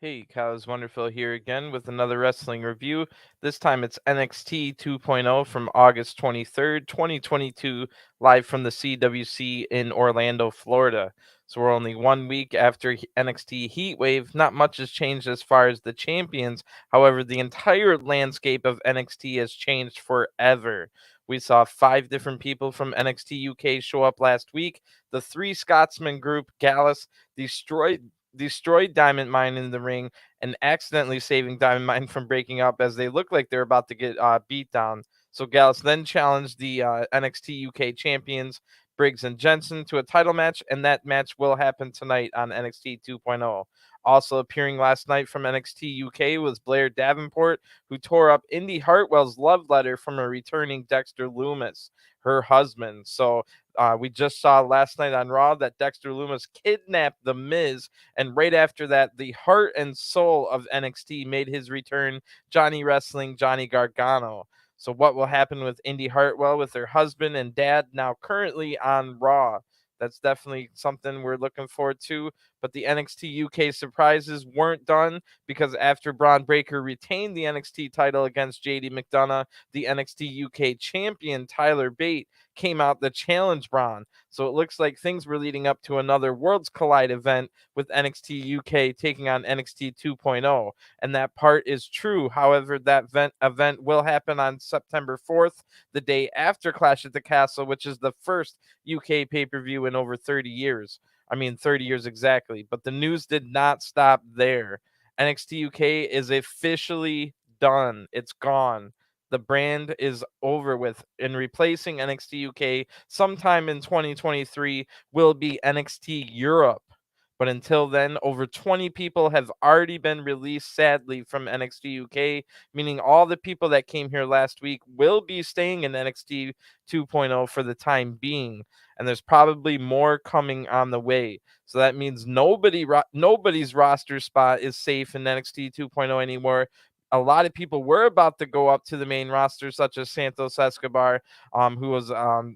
Hey, Cows Wonderful here again with another wrestling review. This time it's NXT 2.0 from August 23rd, 2022, live from the CWC in Orlando, Florida. So we're only 1 week after NXT Heatwave. Not much has changed as far as the champions. However, the entire landscape of NXT has changed forever. We saw 5 different people from NXT UK show up last week. The three Scotsman group, Gallus, destroyed Diamond Mine in the ring and accidentally saving Diamond Mine from breaking up as they looked like they were about to get beat down. So Gallus then challenged the NXT UK champions, Briggs and Jensen, to a title match, and that match will happen tonight on NXT 2.0. Also appearing last night from NXT UK was Blair Davenport, who tore up Indy Hartwell's love letter from a returning Dexter Lumis, her husband. So we just saw last night on Raw that Dexter Lumis kidnapped The Miz, and right after that, the heart and soul of NXT made his return, Johnny Wrestling, Johnny Gargano. So what will happen with Indy Hartwell with her husband and dad now currently on Raw? That's definitely something we're looking forward to. But the NXT UK surprises weren't done, because after Braun Breaker retained the NXT title against Jade McDonough, the NXT UK champion Tyler Bate came out to challenge Braun. So it looks like things were leading up to another Worlds Collide event with NXT UK taking on NXT 2.0. And that part is true. However, that event will happen on September 4th, the day after Clash at the Castle, which is the first UK pay-per-view in over 30 years. I mean, 30 years exactly. But the news did not stop there. NXT UK is officially done. It's gone. The brand is over with, and replacing NXT UK sometime in 2023 will be NXT Europe. But until then, over 20 people have already been released, sadly, from NXT UK, meaning all the people that came here last week will be staying in NXT 2.0 for the time being. And there's probably more coming on the way. So that means nobody's roster spot is safe in NXT 2.0 anymore. A lot of people were about to go up to the main roster, such as Santos Escobar, who was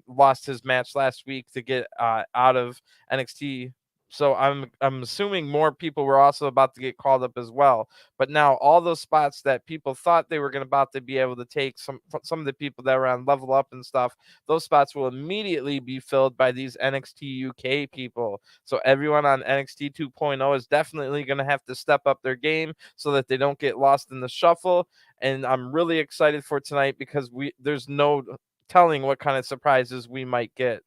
lost his match last week to get out of NXT. So I'm assuming more people were also about to get called up as well. But now all those spots that people thought they were about to be able to take, some of the people that were on Level Up and stuff, those spots will immediately be filled by these NXT UK people. So everyone on NXT 2.0 is definitely going to have to step up their game so that they don't get lost in the shuffle. And I'm really excited for tonight, because there's no telling what kind of surprises we might get.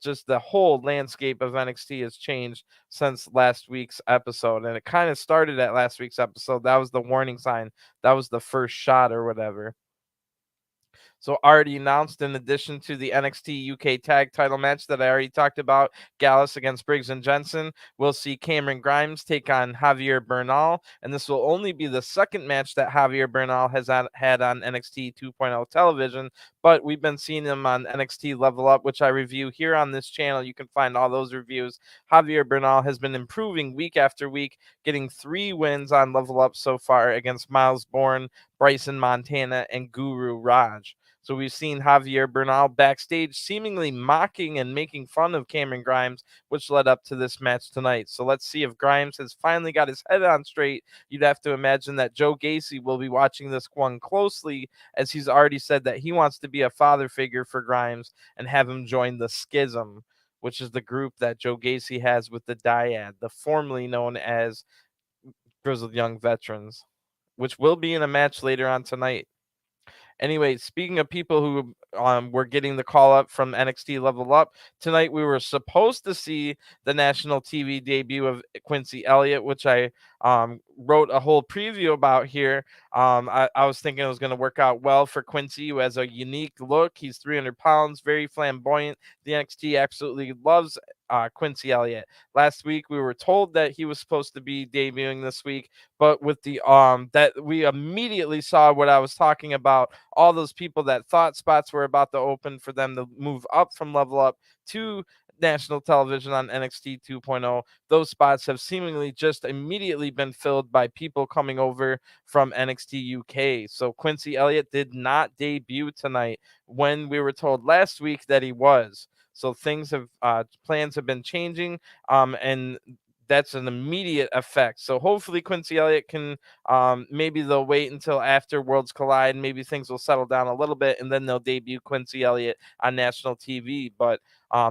Just the whole landscape of NXT has changed since last week's episode, and it kind of started at last week's episode. That was the warning sign. That was the first shot or whatever. So already announced, in addition to the NXT UK tag title match that I already talked about, Gallus against Briggs and Jensen, we'll see Cameron Grimes take on Javier Bernal, and this will only be the second match that Javier Bernal has had on NXT 2.0 television, but we've been seeing him on NXT Level Up, which I review here on this channel. You can find all those reviews. Javier Bernal has been improving week after week, getting 3 wins on Level Up so far against Miles Bourne, Bryson Montana, and Guru Raj. So we've seen Javier Bernal backstage seemingly mocking and making fun of Cameron Grimes, which led up to this match tonight. So let's see if Grimes has finally got his head on straight. You'd have to imagine that Joe Gacy will be watching this one closely, as he's already said that he wants to be a father figure for Grimes and have him join the Schism, which is the group that Joe Gacy has with the Dyad, the formerly known as Grizzled Young Veterans, which will be in a match later on tonight. Anyway, speaking of people who were getting the call up from NXT Level Up, tonight we were supposed to see the national TV debut of Quincy Elliott, which I wrote a whole preview about here. I was thinking it was going to work out well for Quincy, who has a unique look. He's 300 pounds, very flamboyant. The NXT absolutely loves Quincy Elliott. Last week we were told that he was supposed to be debuting this week, but with the that we immediately saw what I was talking about, all those people that thought spots were about to open for them to move up from Level Up to national television on NXT 2.0. Those spots have seemingly just immediately been filled by people coming over from NXT UK. So Quincy Elliott did not debut tonight when we were told last week that he was. So things have plans have been changing, and that's an immediate effect. So hopefully Quincy Elliott can, maybe they'll wait until after Worlds Collide. Maybe things will settle down a little bit, and then they'll debut Quincy Elliott on national TV. But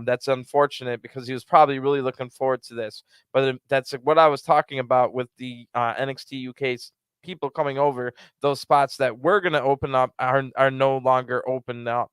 that's unfortunate because he was probably really looking forward to this. But that's what I was talking about with the NXT UK's people coming over. Those spots that we're going to open up are no longer open up.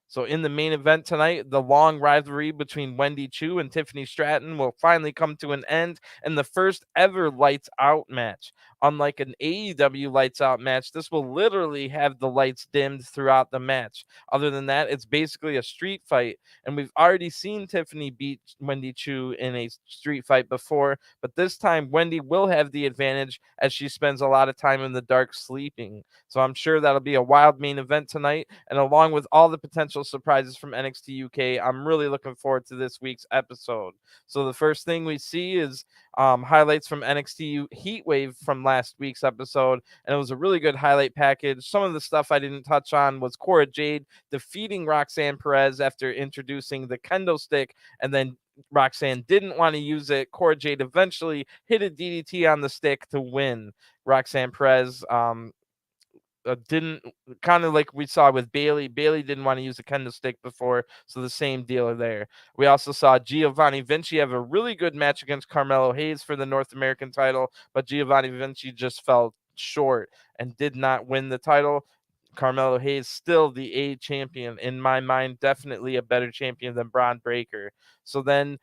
So in the main event tonight, the long rivalry between Wendy Choo and Tiffany Stratton will finally come to an end in the first ever lights out match. Unlike an AEW lights out match, this will literally have the lights dimmed throughout the match. Other than that, it's basically a street fight. And we've already seen Tiffany beat Wendy Choo in a street fight before, but this time Wendy will have the advantage as she spends a lot of time in the dark sleeping. So I'm sure that'll be a wild main event tonight. And along with all the potential surprises from NXT UK, I'm really looking forward to this week's episode. So the first thing we see is highlights from NXT Heatwave from last week's episode, and it was a really good highlight package. Some of the stuff I didn't touch on was Cora Jade defeating Roxanne Perez after introducing the kendo stick, and then Roxanne didn't want to use it. Cora Jade eventually hit a DDT on the stick to win. Roxanne Perez didn't, kind of like we saw with Bailey. Bailey didn't want to use a kendo stick before, so the same deal there. We also saw Giovanni Vinci have a really good match against Carmelo Hayes for the North American title, but Giovanni Vinci just fell short and did not win the title. Carmelo Hayes still the A champion in my mind, definitely a better champion than Braun Breaker. So then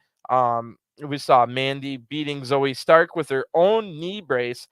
we saw Mandy beating Zoe Stark with her own knee brace,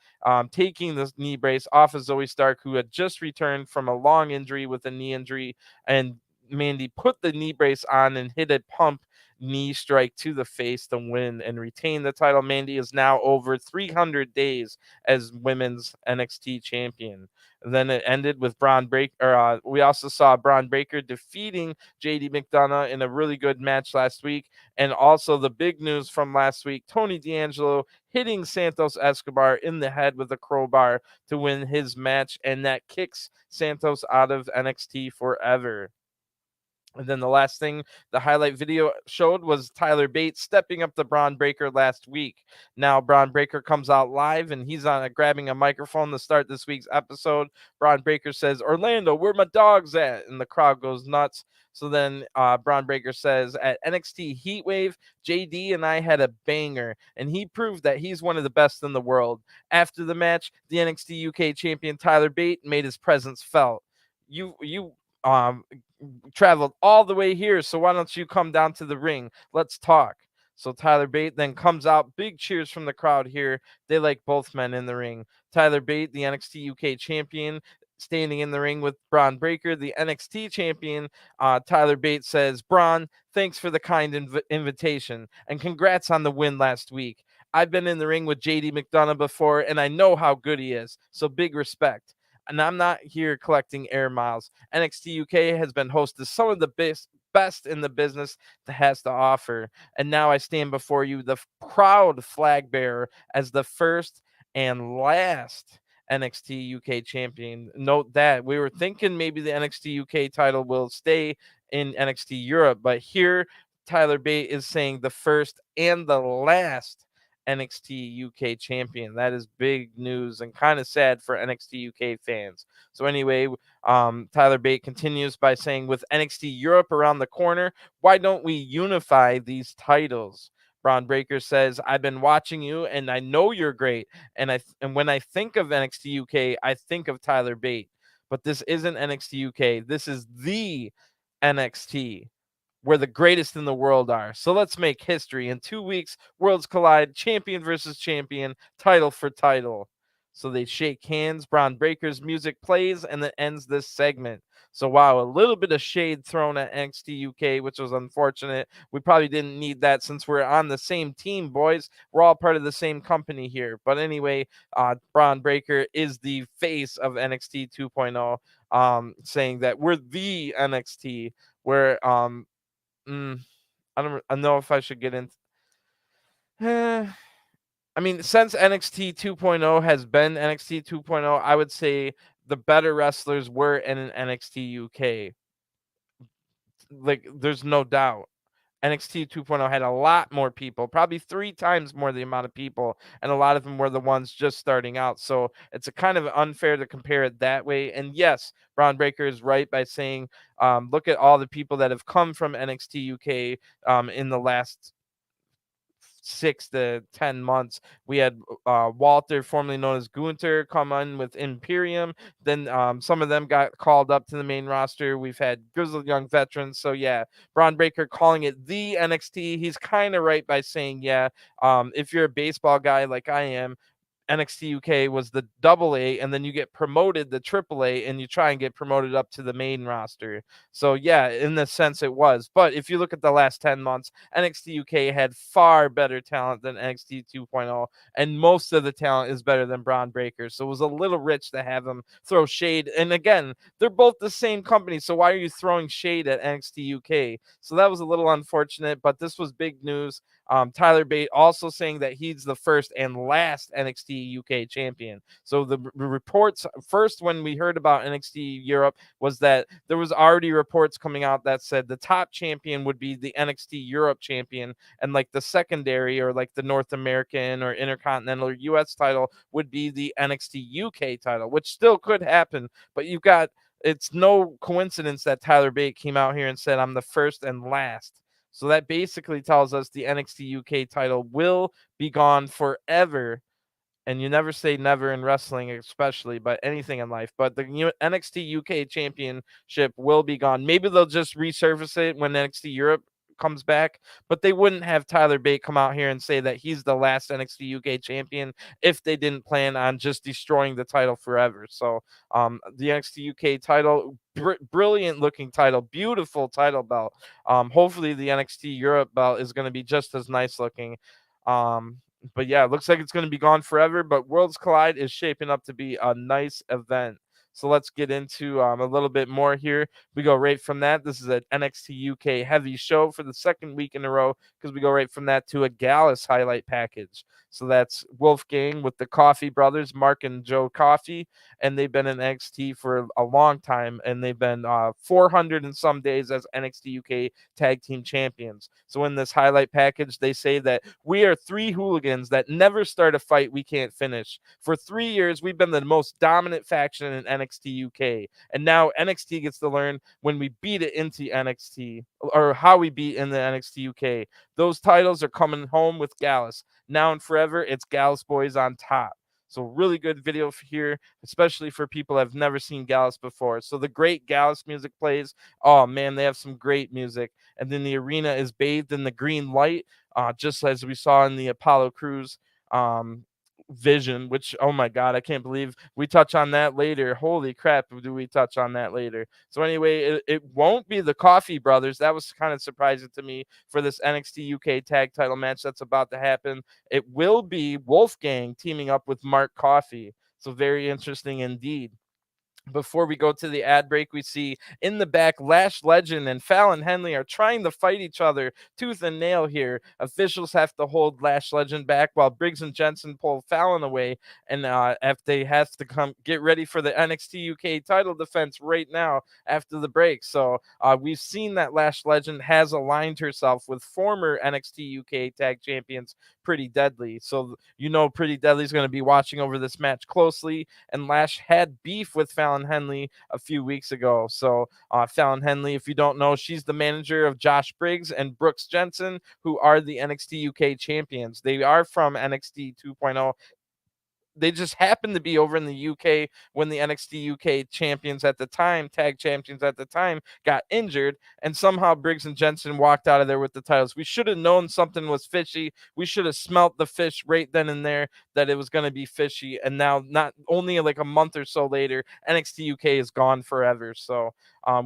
taking the knee brace off of Zoe Stark, who had just returned from a long injury with a knee injury. And Mandy put the knee brace on and hit a pump knee strike to the face to win and retain the title. Mandy is now over 300 days as women's NXT champion. And then it ended with Braun Breaker. We also saw Braun Breaker defeating JD McDonough in a really good match last week. And also the big news from last week, Tony D'Angelo hitting Santos Escobar in the head with a crowbar to win his match. And that kicks Santos out of NXT forever. And then the last thing the highlight video showed was Tyler Bate stepping up to Braun Breaker last week. Now Braun Breaker comes out live and he's grabbing a microphone to start this week's episode. Braun Breaker says, "Orlando, where my dogs at?" And the crowd goes nuts. So then Braun Breaker says, "At NXT Heatwave, JD and I had a banger, and he proved that he's one of the best in the world." After the match, the NXT UK champion Tyler Bate made his presence felt. You traveled all the way here, so why don't you come down to the ring? Let's talk. So Tyler Bate then comes out. Big cheers from the crowd here. They like both men in the ring. Tyler Bate, the NXT UK champion, standing in the ring with Braun Breaker, the NXT champion. Tyler Bate says, "Braun, thanks for the kind invitation, and congrats on the win last week. I've been in the ring with JD McDonough before, and I know how good he is, so big respect. And I'm not here collecting air miles. NXT UK has been host to some of the best in the business that has to offer. And now I stand before you, the proud flag bearer, as the first and last NXT UK champion." Note that we were thinking maybe the NXT UK title will stay in NXT Europe, but here Tyler Bate is saying the first and the last NXT UK champion. That is big news and kind of sad for NXT UK fans. So anyway, Tyler Bate continues by saying, "With NXT Europe around the corner, why don't we unify these titles?" Braun Breaker says, "I've been watching you and I know you're great. And when I think of NXT UK, I think of Tyler Bate. But this isn't NXT UK. This is the NXT where the greatest in the world are. So let's make history. In 2 weeks, worlds collide, champion versus champion, title for title." So they shake hands. Braun Breaker's music plays and then ends this segment. So wow, a little bit of shade thrown at NXT UK, which was unfortunate. We probably didn't need that since we're on the same team, boys. We're all part of the same company here. But anyway, Braun Breaker is the face of NXT 2.0, saying that we're the NXT. Where I don't know if I should get into. I mean, since NXT 2.0 has been NXT 2.0, I would say the better wrestlers were in an NXT UK. Like, there's no doubt. NXT 2.0 had a lot more people, probably 3 times more the amount of people, and a lot of them were the ones just starting out. So it's a kind of unfair to compare it that way. And yes, Braun Breaker is right by saying, look at all the people that have come from NXT UK in the last 6 to 10 months. We had Walter, formerly known as Gunter, come on with Imperium. Then some of them got called up to the main roster. We've had grizzled young veterans. So yeah, Braun Breaker calling it the NXT. He's kind of right by saying, yeah, if you're a baseball guy like I am, NXT UK was the double A, and then you get promoted the triple A, and you try and get promoted up to the main roster. So yeah, in the sense it was. But if you look at the last 10 months, NXT UK had far better talent than NXT 2.0, and most of the talent is better than Braun Breaker. So it was a little rich to have him throw shade. And again, they're both the same company, so why are you throwing shade at NXT UK? So that was a little unfortunate, but this was big news. Tyler Bate also saying that he's the first and last NXT UK champion. So the reports first when we heard about NXT Europe was that there was already reports coming out that said the top champion would be the NXT Europe champion, and like the secondary or like the North American or Intercontinental or US title would be the NXT UK title, which still could happen. But you've got, it's no coincidence that Tyler Bate came out here and said, I'm the first and last. So that basically tells us the NXT UK title will be gone forever. And you never say never in wrestling, especially, but anything in life. But the NXT UK championship will be gone. Maybe they'll just resurface it when NXT Europe comes back, but they wouldn't have Tyler Bate come out here and say that he's the last NXT UK champion if they didn't plan on just destroying the title forever. So the NXT UK title, brilliant looking title, beautiful title belt. Hopefully the NXT Europe belt is going to be just as nice looking. But yeah, it looks like it's going to be gone forever. But Worlds Collide is shaping up to be a nice event. So let's get into a little bit more here. We go right from that. This is an NXT UK heavy show for the second week in a row because we go right from that to a Gallus highlight package. So that's Wolfgang with the Coffey brothers, Mark and Joe Coffey, and they've been in NXT for a long time, and they've been 400 and some days as NXT UK Tag Team Champions. So in this highlight package, they say that we are 3 hooligans that never start a fight we can't finish. For 3 years, we've been the most dominant faction in NXT UK, and now NXT gets to learn when we beat it into NXT, or how we beat in the NXT UK. Those titles are coming home with Gallus. Now and forever, it's Gallus Boys on top. So really good video here, especially for people that have never seen Gallus before. So the great Gallus music plays. Oh man, they have some great music. And then the arena is bathed in the green light, just as we saw in the Apollo Crews vision, which, oh my God, I can't believe we touch on that later. Holy crap, do we touch on that later? So anyway, it won't be the Coffey brothers. That was kind of surprising to me for this NXT UK tag title match that's about to happen. It will be Wolfgang teaming up with Mark Coffey. So very interesting indeed. Before we go to the ad break, we see in the back Lash Legend and Fallon Henley are trying to fight each other tooth and nail here. Officials have to hold Lash Legend back while Briggs and Jensen pull Fallon away, and if they have to come get ready for the NXT UK title defense right now after the break. So we've seen that Lash Legend has aligned herself with former NXT UK tag champions Pretty Deadly. So Pretty Deadly is going to be watching over this match closely, and Lash had beef with Fallon Henley a few weeks ago. So Fallon Henley, if you don't know, she's the manager of Josh Briggs and Brooks Jensen, who are the NXT UK champions. They are from NXT 2.0. They just happened to be over in the UK when the NXT UK champions at the time, tag champions at the time, got injured, and somehow Briggs and Jensen walked out of there with the titles. We should have known something was fishy. We should have smelt the fish right then and there that it was going to be fishy. And now, not only like a month or so later, NXT UK is gone forever. So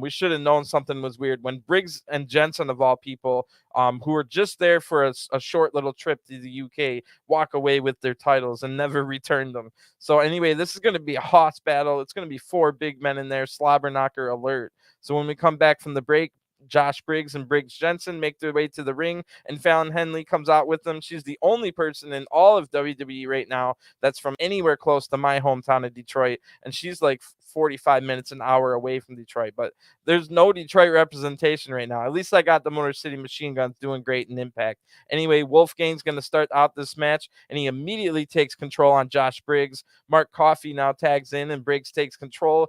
we should have known something was weird when Briggs and Jensen, of all people, who were just there for a short little trip to the UK, walk away with their titles and never return them. So anyway, this is going to be a Hoss battle. It's going to be 4 big men in there, slobber knocker alert. So when we come back from the break, Josh Briggs and Briggs Jensen make their way to the ring, and Fallon Henley comes out with them. She's the only person in all of WWE right now that's from anywhere close to my hometown of Detroit, and she's like 45 minutes an hour away from Detroit. But there's no Detroit representation right now. At least I got the Motor City Machine Guns doing great in Impact. Anyway, Wolfgang's going to start out this match, and he immediately takes control on Josh Briggs. Mark Coffey now tags in, and Briggs takes control,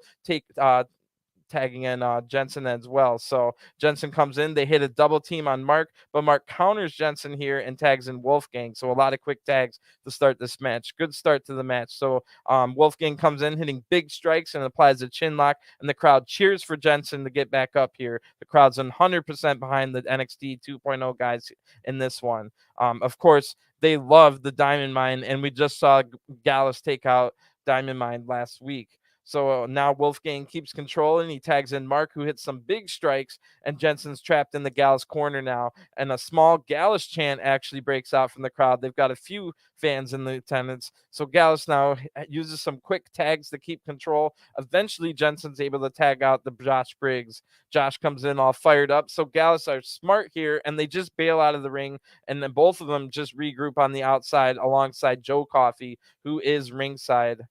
tagging in Jensen as well. So Jensen comes in, they hit a double team on Mark, but Mark counters Jensen here and tags in Wolfgang. So a lot of quick tags to start this match. Good start to the match. So Wolfgang comes in hitting big strikes and applies a chin lock, and the crowd cheers for Jensen to get back up here. The crowd's 100% behind the NXT 2.0 guys in this one. Of course, they love the Diamond Mine, and we just saw Gallus take out Diamond Mine last week. So now Wolfgang keeps control, and he tags in Mark, who hits some big strikes, and Jensen's trapped in the Gallus corner now. And a small Gallus chant actually breaks out from the crowd. They've got a few fans in the attendance. So Gallus now uses some quick tags to keep control. Eventually, Jensen's able to tag out the Josh Briggs. Josh comes in all fired up. So Gallus are smart here, and they just bail out of the ring, and then both of them just regroup on the outside alongside Joe Coffey, who is ringside.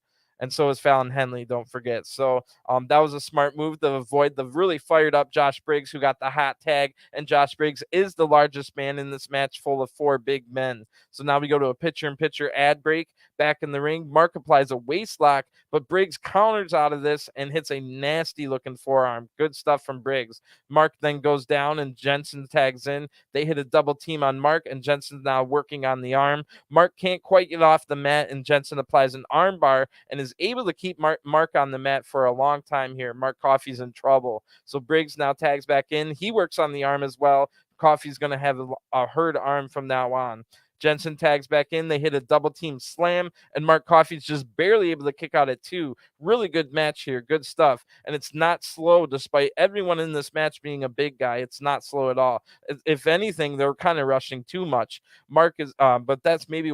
And so is Fallon Henley, don't forget. So that was a smart move to avoid the really fired up Josh Briggs, who got the hot tag. And Josh Briggs is the largest man in this match, full of 4 big men. So now we go to a picture-in-picture ad break. Back in the ring, Mark applies a waist lock, but Briggs counters out of this and hits a nasty-looking forearm. Good stuff from Briggs. Mark then goes down, and Jensen tags in. They hit a double team on Mark, and Jensen's now working on the arm. Mark can't quite get off the mat, and Jensen applies an arm bar and is able to keep Mark on the mat for a long time here. Mark Coffey's in trouble. So Briggs now tags back in. He works on the arm as well. Coffey's going to have a hurt arm from now on. Jensen tags back in. They hit a double team slam, and Mark Coffey's just barely able to kick out at 2. Really good match here. Good stuff. And it's not slow, despite everyone in this match being a big guy. It's not slow at all. If anything, they're kind of rushing too much. Mark is, but that's maybe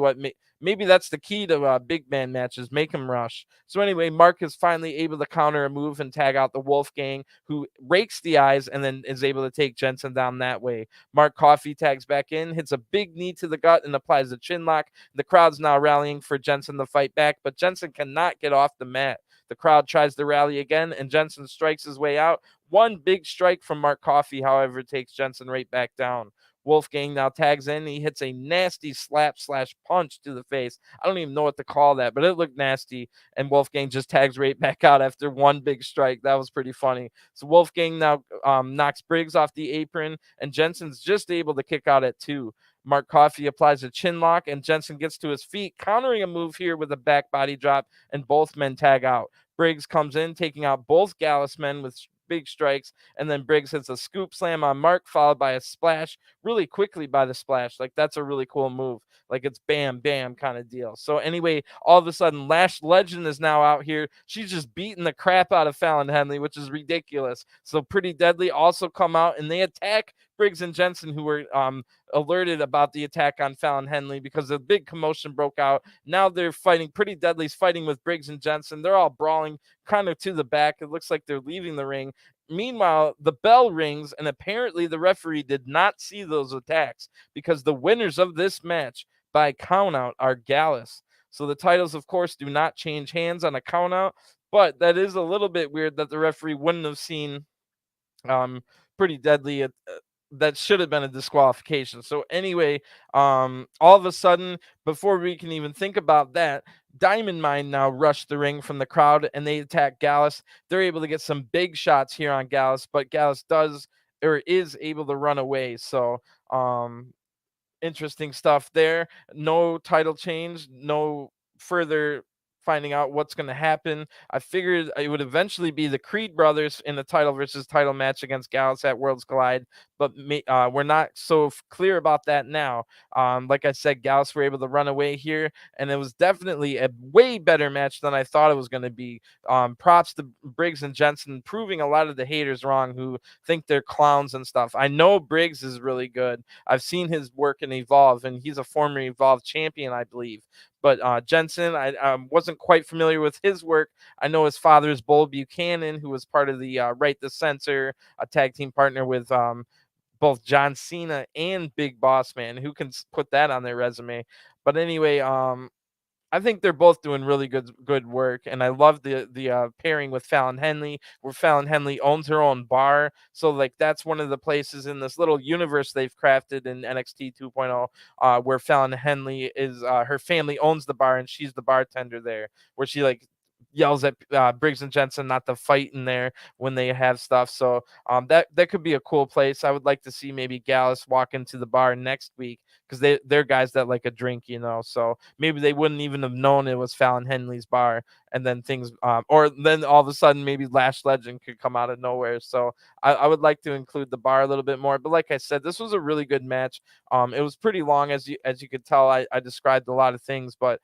maybe that's the key to big man matches, make them rush. So anyway, Mark is finally able to counter a move and tag out the Wolfgang, who rakes the eyes and then is able to take Jensen down that way. Mark Coffey tags back in, hits a big knee to the gut, and applies a chin lock. The crowd's now rallying for Jensen to fight back, but Jensen cannot get off the mat. The crowd tries to rally again, and Jensen strikes his way out. One big strike from Mark Coffey, however, takes Jensen right back down. Wolfgang now tags in. He hits a nasty slap/punch to the face. I don't even know what to call that, but it looked nasty. And Wolfgang just tags right back out after one big strike. That was pretty funny. So Wolfgang now knocks Briggs off the apron, and Jensen's just able to kick out at 2. Mark Coffey applies a chin lock, and Jensen gets to his feet, countering a move here with a back body drop, and both men tag out. Briggs comes in, taking out both Gallus men with big strikes, and then Briggs hits a scoop slam on Mark, followed by a splash really quickly by the splash. Like, that's a really cool move. Like, it's bam, bam kind of deal. So anyway, all of a sudden, Lash Legend is now out here. She's just beating the crap out of Fallon Henley, which is ridiculous. So Pretty Deadly also come out, and they attack Briggs and Jensen, who were alerted about the attack on Fallon Henley because a big commotion broke out. Now they're fighting. Pretty Deadly's fighting with Briggs and Jensen. They're all brawling kind of to the back. It looks like they're leaving the ring. Meanwhile, the bell rings, and apparently the referee did not see those attacks, because the winners of this match by countout are Gallus. So the titles, of course, do not change hands on a countout, but that is a little bit weird that the referee wouldn't have seen Pretty Deadly. That should have been a disqualification. So anyway, all of a sudden, before we can even think about that, Diamond Mine now rushed the ring from the crowd, and they attack Gallus. They're able to get some big shots here on Gallus, but Gallus is able to run away. So interesting stuff there. No title change, no further finding out what's going to happen. I figured it would eventually be the Creed brothers in the title versus title match against Gallus at Worlds Collide, but we're not so clear about that now. Like I said, Gallus were able to run away here, and it was definitely a way better match than I thought it was going to be. Props to Briggs and Jensen proving a lot of the haters wrong who think they're clowns and stuff. I know Briggs is really good. I've seen his work in Evolve, and he's a former Evolve champion, I believe. But Jensen, I wasn't quite familiar with his work. I know his father is Bull Buchanan, who was part of the Right to Censor, a tag team partner with both John Cena and Big Boss Man. Who can put that on their resume? But anyway, I think they're both doing really good work, and I love the pairing with Fallon Henley, where Fallon Henley owns her own bar. So like that's one of the places in this little universe they've crafted in NXT 2.0, where Fallon Henley is her family owns the bar and she's the bartender there, where she like yells at Briggs and Jensen not to fight in there when they have stuff. So that could be a cool place. I would like to see maybe Gallus walk into the bar next week because they're guys that like a drink, So maybe they wouldn't even have known it was Fallon Henley's bar, and then things, or then all of a sudden maybe Lash Legend could come out of nowhere. So I would like to include the bar a little bit more. But like I said, this was a really good match. It was pretty long, as you could tell. I described a lot of things, but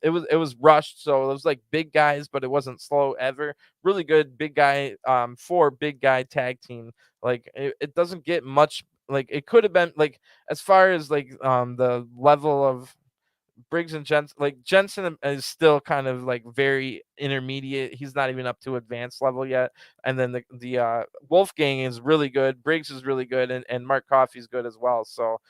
it was rushed, so it was like big guys, but it wasn't slow ever. Really good big guy, for big guy tag team. Like it doesn't get much. Like it could have been like as far as like the level of Briggs and Jensen, like Jensen is still kind of like very intermediate. He's not even up to advanced level yet. And then the Wolfgang is really good. Briggs is really good, and Mark Coffey's good as well. So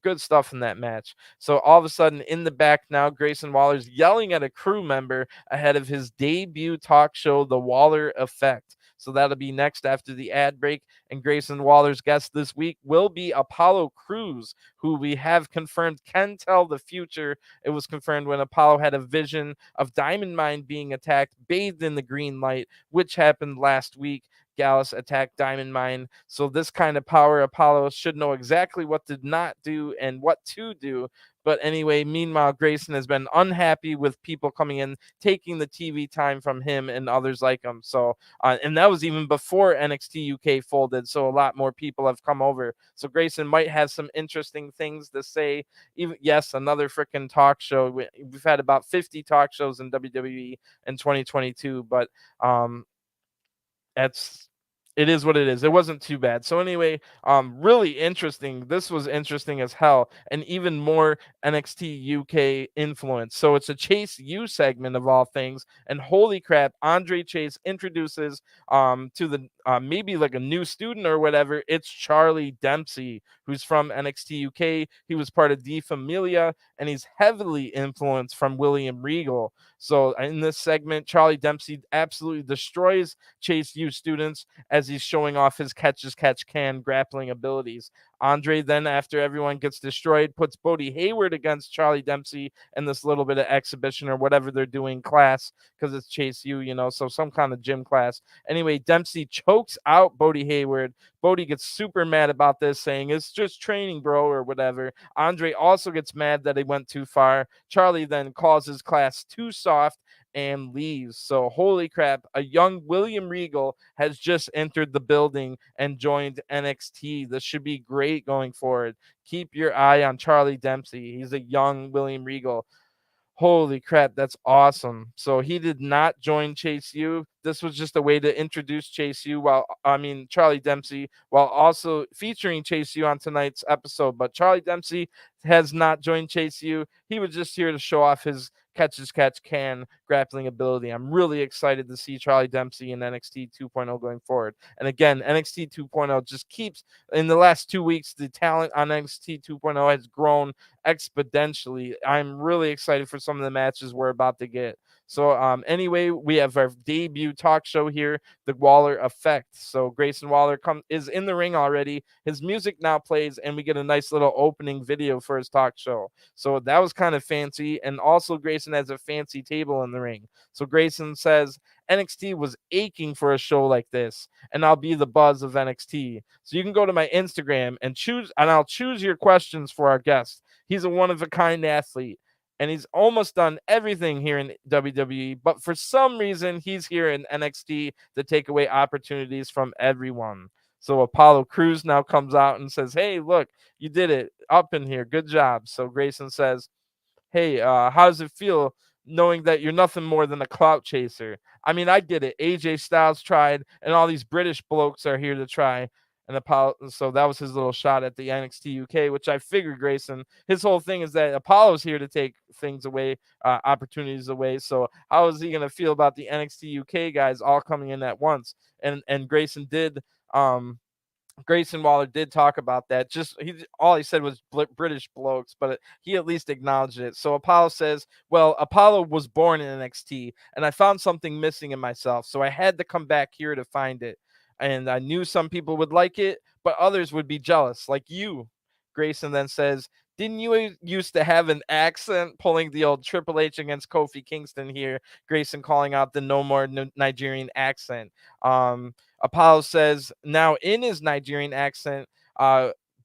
good stuff in that match. So all of a sudden in the back now, Grayson Waller's yelling at a crew member ahead of his debut talk show, The Waller Effect. So that'll be next after the ad break. And Grayson Waller's guest this week will be Apollo Crews, who we have confirmed can tell the future. It was confirmed when Apollo had a vision of Diamond Mine being attacked, bathed in the green light, which happened last week. Gallus attacked Diamond Mine. So this kind of power, Apollo should know exactly what to not do and what to do. But anyway, meanwhile, Grayson has been unhappy with people coming in, taking the TV time from him and others like him. So, and that was even before NXT UK folded. So a lot more people have come over. So Grayson might have some interesting things to say. Even yes, another freaking talk show. We've had about 50 talk shows in WWE in 2022, but that's it is what it is. It wasn't too bad. So anyway, really interesting. This was interesting as hell, and even more NXT UK influence. So it's a Chase U segment of all things, and holy crap, Andre Chase introduces to the maybe like a new student or whatever. It's Charlie Dempsey, who's from NXT UK. He was part of D Familia, and he's heavily influenced from William Regal. So in this segment, Charlie Dempsey absolutely destroys Chase U students as he's showing off his catch-as-catch-can grappling abilities. Andre then, after everyone gets destroyed, puts Bodie Hayward against Charlie Dempsey in this little bit of exhibition or whatever they're doing class, because it's Chase U, so some kind of gym class. Anyway, Dempsey chokes out Bodie Hayward. Bodie gets super mad about this, saying it's just training, bro, or whatever. Andre also gets mad that he went too far. Charlie then calls his class too soft and leaves. So holy crap, a young William Regal has just entered the building and joined NXT. This should be great going forward. Keep your eye on Charlie Dempsey. He's a young William Regal. Holy crap, that's awesome. So he did not join Chase U. This was just a way to introduce Chase U Charlie Dempsey, while also featuring Chase U on tonight's episode. But Charlie Dempsey has not joined Chase U. He was just here to show off his catch-as-catch-can grappling ability. I'm really excited to see Charlie Dempsey in NXT 2.0 going forward. And again, NXT 2.0 just keeps, in the last 2 weeks, the talent on NXT 2.0 has grown exponentially. I'm really excited for some of the matches we're about to get. So anyway, we have our debut talk show here, the Waller Effect. So Grayson Waller is in the ring already. His music now plays, and we get a nice little opening video for his talk show. So that was kind of fancy. And also Grayson has a fancy table in the ring. So Grayson says, NXT was aching for a show like this, and I'll be the buzz of NXT. So you can go to my Instagram and I'll choose your questions for our guest. He's a one-of-a-kind athlete, and he's almost done everything here in WWE, but for some reason, he's here in NXT to take away opportunities from everyone. So Apollo Crews now comes out and says, "Hey, look, you did it up in here. Good job." So Grayson says, "Hey, how does it feel knowing that you're nothing more than a clout chaser? I mean, I get it. AJ Styles tried, and all these British blokes are here to try." And Apollo, so that was his little shot at the NXT UK, which I figured Grayson. His whole thing is that Apollo's here to take things away, opportunities away. So how is he going to feel about the NXT UK guys all coming in at once? And Grayson did. Grayson Waller did talk about that. Just all he said was British blokes, but he at least acknowledged it. So Apollo says, "Well, Apollo was born in NXT, and I found something missing in myself, so I had to come back here to find it. And I knew some people would like it, but others would be jealous, like you." Grayson then says, "Didn't you used to have an accent?" Pulling the old Triple H against Kofi Kingston here. Grayson calling out the no more Nigerian accent. Apollo says now in his Nigerian accent,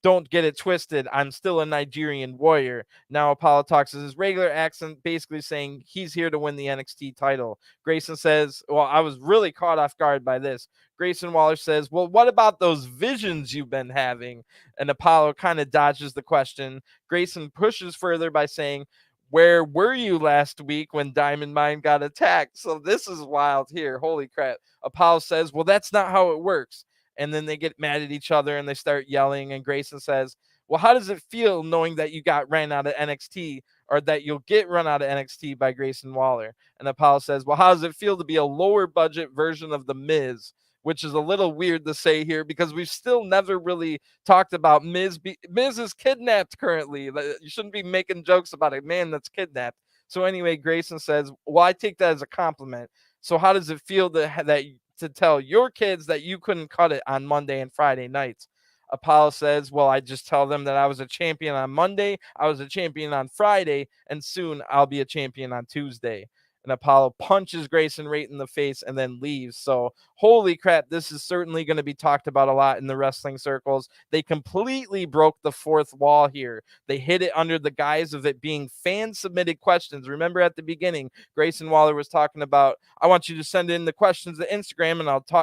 "Don't get it twisted. I'm still a Nigerian warrior." Now Apollo talks in his regular accent, basically saying he's here to win the NXT title. Grayson says, "Well, I was really caught off guard by this." Grayson Waller says, "Well, what about those visions you've been having?" And Apollo kind of dodges the question. Grayson pushes further by saying, "Where were you last week when Diamond Mine got attacked?" So this is wild here. Holy crap. Apollo says, "Well, that's not how it works." And then they get mad at each other and they start yelling. And Grayson says, "Well, how does it feel knowing that you got ran out of NXT, or that you'll get run out of NXT by Grayson Waller?" And Apollo says, "Well, how does it feel to be a lower budget version of The Miz?" Which is a little weird to say here because we've still never really talked about Miz. Miz is kidnapped currently. You shouldn't be making jokes about a man that's kidnapped. So anyway, Grayson says, "Well, I take that as a compliment. So how does it feel to tell your kids that you couldn't cut it on Monday and Friday nights?" Apollo says, "Well, I just tell them that I was a champion on Monday, I was a champion on Friday, and soon I'll be a champion on Tuesday." And Apollo punches Grayson right in the face and then leaves. So, holy crap, this is certainly going to be talked about a lot in the wrestling circles. They completely broke the fourth wall here. They hid it under the guise of it being fan submitted questions. Remember at the beginning, Grayson Waller was talking about, "I want you to send in the questions to Instagram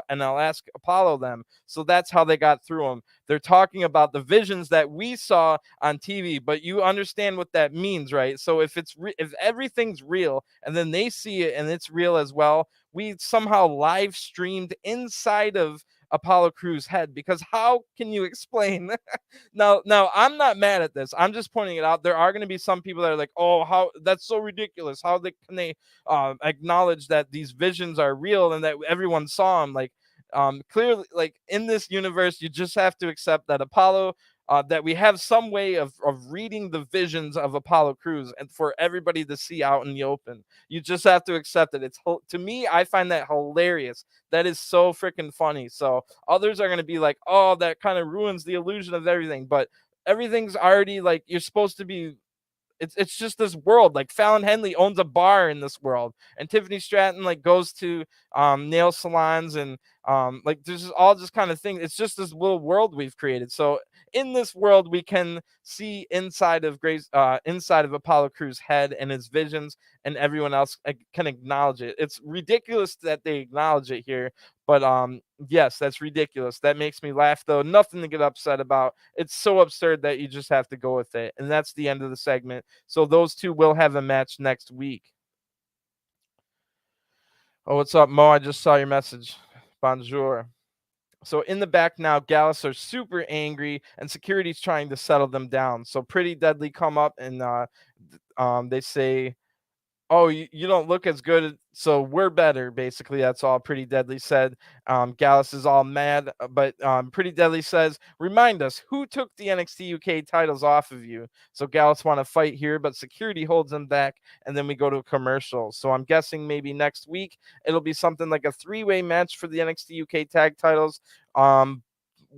and I'll ask Apollo them." So that's how they got through them. They're talking about the visions that we saw on TV, but you understand what that means, right? So if if everything's real and then they see it and it's real as well, we somehow live streamed inside of Apollo Crews' head, because how can you explain? Now I'm not mad at this. I'm just pointing it out. There are going to be some people that are like, "Oh, how that's so ridiculous. How can they acknowledge that these visions are real and that everyone saw them?" Like, clearly, like in this universe, you just have to accept that Apollo, that we have some way of reading the visions of Apollo Crews and for everybody to see out in the open. You just have to accept it. To me, I find that hilarious. That is so freaking funny. So others are going to be like, "Oh, that kind of ruins the illusion of everything." But everything's already like, you're supposed to be, it's just this world. Like Fallon Henley owns a bar in this world, and Tiffany Stratton like goes to nail salons, and like this is all just kind of thing. It's just this little world we've created. So in this world, we can see inside of inside of Apollo Crews' head and his visions, and everyone else can acknowledge it. It's ridiculous that they acknowledge it here, but yes, that's ridiculous. That makes me laugh though. Nothing to get upset about. It's so absurd that you just have to go with it. And that's the end of the segment. So those two will have a match next week. Oh, what's up, Mo? I just saw your message. Bonjour. So in the back now, Gallus are super angry, and security's trying to settle them down. So Pretty Deadly come up and they say, "Oh, you don't look as good, so we're better." Basically, that's all Pretty Deadly said. Gallus is all mad, but Pretty Deadly says, "Remind us, who took the NXT UK titles off of you?" So Gallus want to fight here, but security holds them back, and then we go to a commercial. So I'm guessing maybe next week it'll be something like a three-way match for the NXT UK tag titles. Um,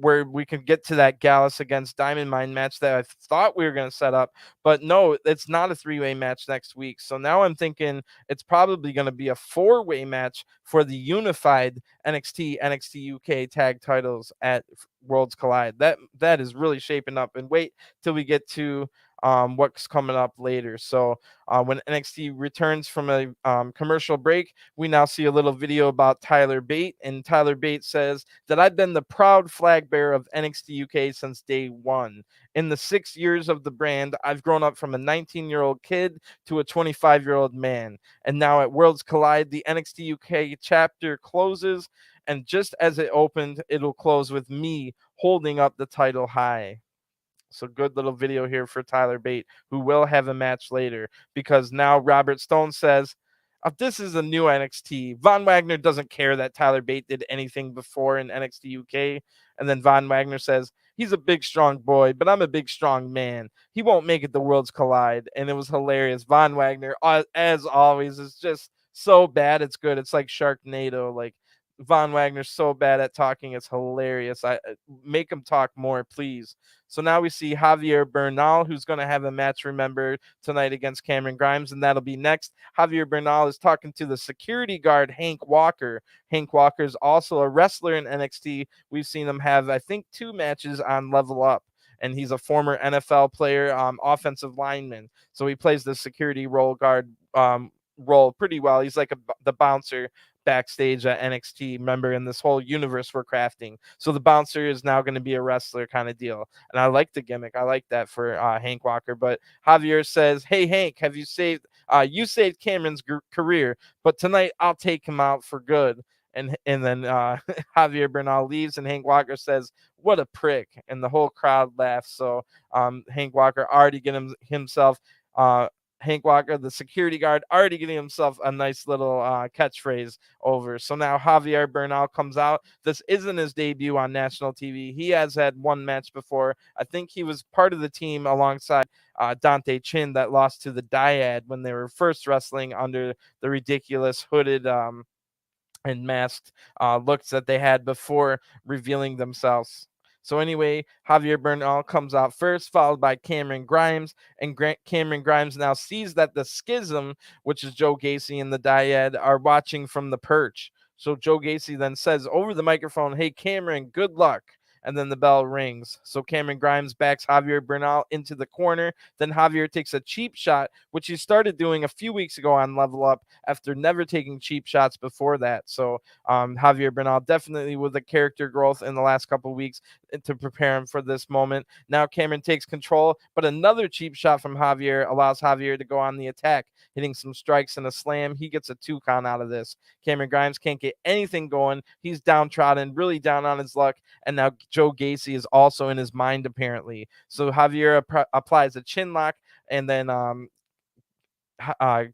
where we could get to that Gallus against Diamond Mine match that I thought we were going to set up. But no, it's not a three-way match next week. So now I'm thinking it's probably going to be a four-way match for the unified NXT UK tag titles at Worlds Collide. That is really shaping up. And wait till we get to what's coming up later. So when NXT returns from a commercial break, we now see a little video about Tyler Bate, and Tyler Bate says that I've been the proud flag bearer of NXT UK since day one. In the 6 years of the brand, I've grown up from a 19-year-old kid to a 25-year-old man. And now at Worlds Collide, the NXT UK chapter closes. And just as it opened, it'll close with me holding up the title high. So good little video here for Tyler Bate, who will have a match later, because now Robert Stone says, this is a new NXT. Von Wagner doesn't care that Tyler Bate did anything before in NXT UK. And then Von Wagner says, he's a big, strong boy, but I'm a big, strong man. He won't make it the Worlds Collide. And it was hilarious. Von Wagner, as always, is just so bad. It's good. It's like Sharknado. Like, Von Wagner's so bad at talking. It's hilarious. I make him talk more, please. So now we see Javier Bernal, who's going to have a match, remember, tonight against Cameron Grimes, and that'll be next. Javier Bernal is talking to the security guard, Hank Walker. Hank Walker is also a wrestler in NXT. We've seen him have, I think, 2 matches on Level Up, and he's a former NFL player, offensive lineman. So he plays the security guard role pretty well. He's like the bouncer backstage at NXT, remember, in this whole universe we're crafting. So the bouncer is now going to be a wrestler kind of deal. And I like the gimmick. I like that for Hank Walker. But Javier says, hey, Hank, have you saved Cameron's career, but tonight I'll take him out for good. And then Javier Bernal leaves, and Hank Walker says, what a prick. And the whole crowd laughs. So Hank Walker already getting himself Hank Walker, the security guard, already getting himself a nice little catchphrase over. So now Javier Bernal comes out. This isn't his debut on national TV. He has had 1 match before. I think he was part of the team alongside Dante Chin that lost to the Dyad when they were first wrestling under the ridiculous hooded and masked looks that they had before revealing themselves. So anyway, Javier Bernal comes out first, followed by Cameron Grimes. And Cameron Grimes now sees that the Schism, which is Joe Gacy and the Dyad, are watching from the perch. So Joe Gacy then says over the microphone, hey, Cameron, good luck. And then the bell rings. So Cameron Grimes backs Javier Bernal into the corner. Then Javier takes a cheap shot, which he started doing a few weeks ago on Level Up after never taking cheap shots before that. So Javier Bernal definitely with a character growth in the last couple of weeks to prepare him for this moment. Now Cameron takes control, but another cheap shot from Javier allows Javier to go on the attack, hitting some strikes and a slam. He gets a 2 count out of this. Cameron Grimes can't get anything going. He's downtrodden, really down on his luck. And now Joe Gacy is also in his mind, apparently. So Javier applies a chin lock, and then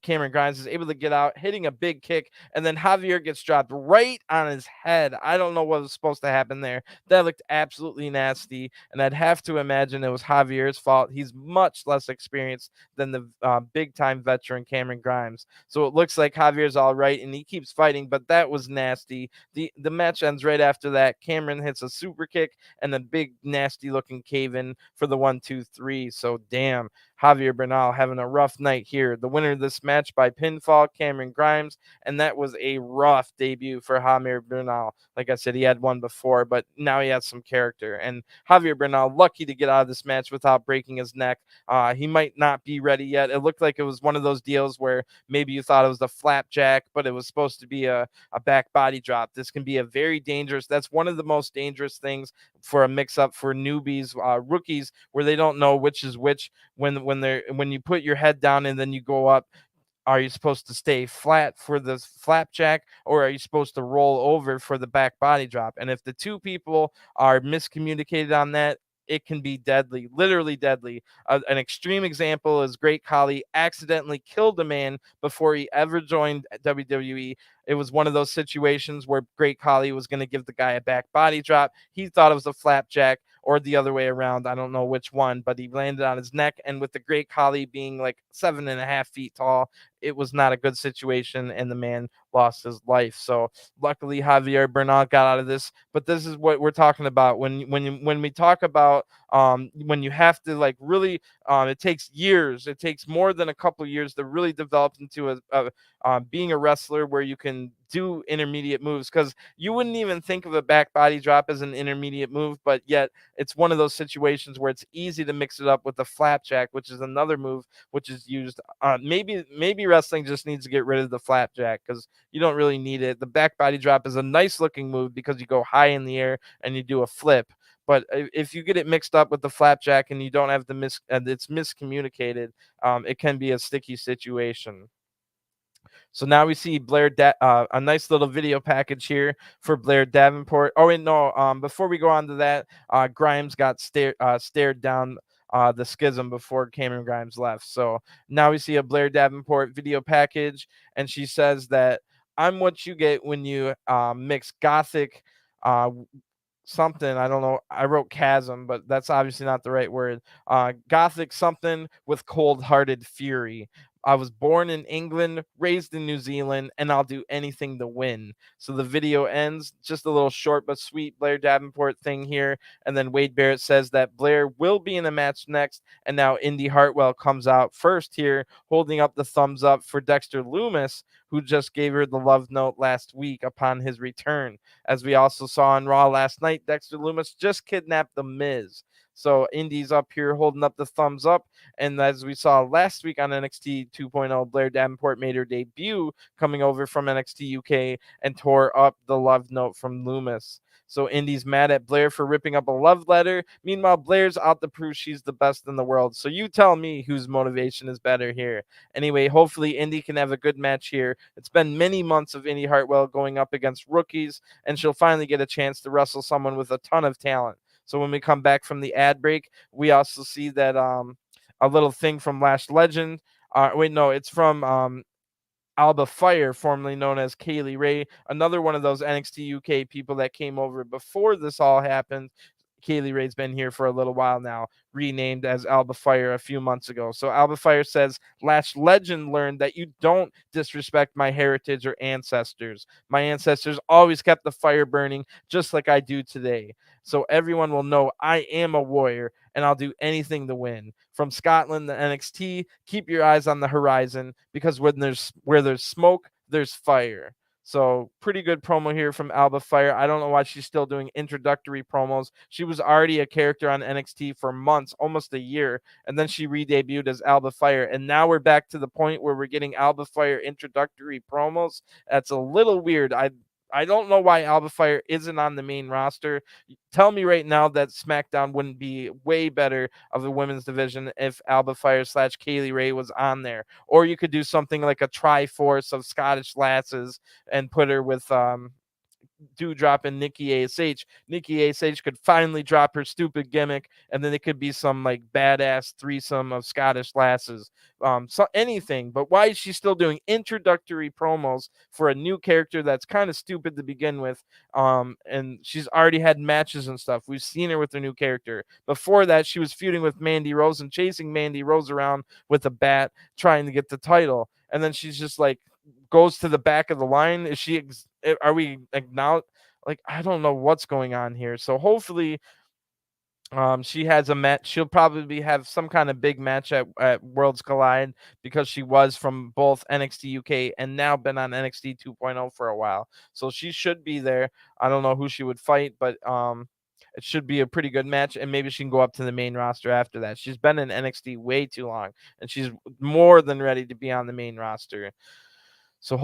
Cameron Grimes is able to get out, hitting a big kick, and then Javier gets dropped right on his head. I don't know what was supposed to happen there. That looked absolutely nasty, and I'd have to imagine it was Javier's fault. He's much less experienced than the big-time veteran Cameron Grimes. So it looks like Javier's all right, and he keeps fighting, but that was nasty. The match ends right after that. Cameron hits a super kick and a big, nasty-looking cave-in for the 1-2-3. So damn. Javier Bernal having a rough night here. The winner of this match by pinfall, Cameron Grimes, and that was a rough debut for Javier Bernal. Like I said, he had one before, but now he has some character. And Javier Bernal, lucky to get out of this match without breaking his neck. He might not be ready yet. It looked like it was one of those deals where maybe you thought it was a flapjack, but it was supposed to be a back body drop. This can be a very dangerous, that's one of the most dangerous things for a mix-up for newbies, rookies, where they don't know which is which when you put your head down and then you go up. Are you supposed to stay flat for the flapjack, or are you supposed to roll over for the back body drop? And if the two people are miscommunicated on that, it can be deadly, literally deadly. An extreme example is Great Khali accidentally killed a man before he ever joined WWE. It was one of those situations where Great Khali was going to give the guy a back body drop. He thought it was a flapjack, or the other way around. I don't know which one, but he landed on his neck. And with the Great Khali being like 7.5 feet tall, it was not a good situation, and the man lost his life. So luckily Javier Bernal got out of this. But this is what we're talking about when we talk about when you have to like really it takes years, it takes more than a couple years to really develop into being a wrestler where you can do intermediate moves, because you wouldn't even think of a back body drop as an intermediate move, but yet it's one of those situations where it's easy to mix it up with the flapjack, which is another move which is used. Maybe wrestling just needs to get rid of the flapjack because you don't really need it. The back body drop is a nice looking move because you go high in the air and you do a flip. But if you get it mixed up with the flapjack and you don't have it's miscommunicated, it can be a sticky situation. So now we see a nice little video package here for Blair Davenport. Oh, wait, no. Before we go on to that, Grimes got stared down the schism before Cameron Grimes left. So now we see a Blair Davenport video package, and she says that I'm what you get when you mix gothic something. I don't know. I wrote chasm, but that's obviously not the right word. Gothic something with cold-hearted fury. I was born in England, raised in New Zealand, and I'll do anything to win. So the video ends, just a little short but sweet Blair Davenport thing here. And then Wade Barrett says that Blair will be in the match next. And now Indy Hartwell comes out first here, holding up the thumbs up for Dexter Lumis, who just gave her the love note last week upon his return. As we also saw on Raw last night, Dexter Lumis just kidnapped The Miz. So Indy's up here holding up the thumbs up. And as we saw last week on NXT 2.0, Blair Davenport made her debut coming over from NXT UK and tore up the love note from Lumis. So Indy's mad at Blair for ripping up a love letter. Meanwhile, Blair's out to prove she's the best in the world. So you tell me whose motivation is better here. Anyway, hopefully Indy can have a good match here. It's been many months of Indy Hartwell going up against rookies, and she'll finally get a chance to wrestle someone with a ton of talent. So when we come back from the ad break, we also see that a little thing from Lash Legend. Wait, no, it's from Alba Fire, formerly known as Kaylee Ray, another one of those NXT UK people that came over before this all happened. Kaylee Ray's been here for a little while now, renamed as Alba Fire a few months ago. So Alba Fire says, Lash Legend learned that you don't disrespect my heritage or ancestors. My ancestors always kept the fire burning just like I do today. So everyone will know I am a warrior and I'll do anything to win. From Scotland to NXT, keep your eyes on the horizon because where there's smoke, there's fire. So pretty good promo here from Alba Fire. I don't know why she's still doing introductory promos. She was already a character on NXT for months, almost a year, and then she re-debuted as Alba Fire. And now we're back to the point where we're getting Alba Fire introductory promos. That's a little weird. I don't know why Alba Fire isn't on the main roster. Tell me right now that SmackDown wouldn't be way better of the women's division if Alba Fire / Kaylee Ray was on there. Or you could do something like a Triforce of Scottish lasses and put her with Dewdrop and Nikki ASH. Nikki ASH could finally drop her stupid gimmick, and then it could be some like badass threesome of Scottish lasses. So anything, but why is she still doing introductory promos for a new character that's kind of stupid to begin with? And she's already had matches and stuff. We've seen her with her new character. Before that, she was feuding with Mandy Rose and chasing Mandy Rose around with a bat, trying to get the title. And then she's just like goes to the back of the line. Is she? Are we acknowledge? Like, I don't know what's going on here. So hopefully she has a match. She'll probably have some kind of big match at Worlds Collide because she was from both NXT UK and now been on NXT 2.0 for a while. So she should be there. I don't know who she would fight, but it should be a pretty good match, and maybe she can go up to the main roster after that. She's been in NXT way too long, and she's more than ready to be on the main roster. So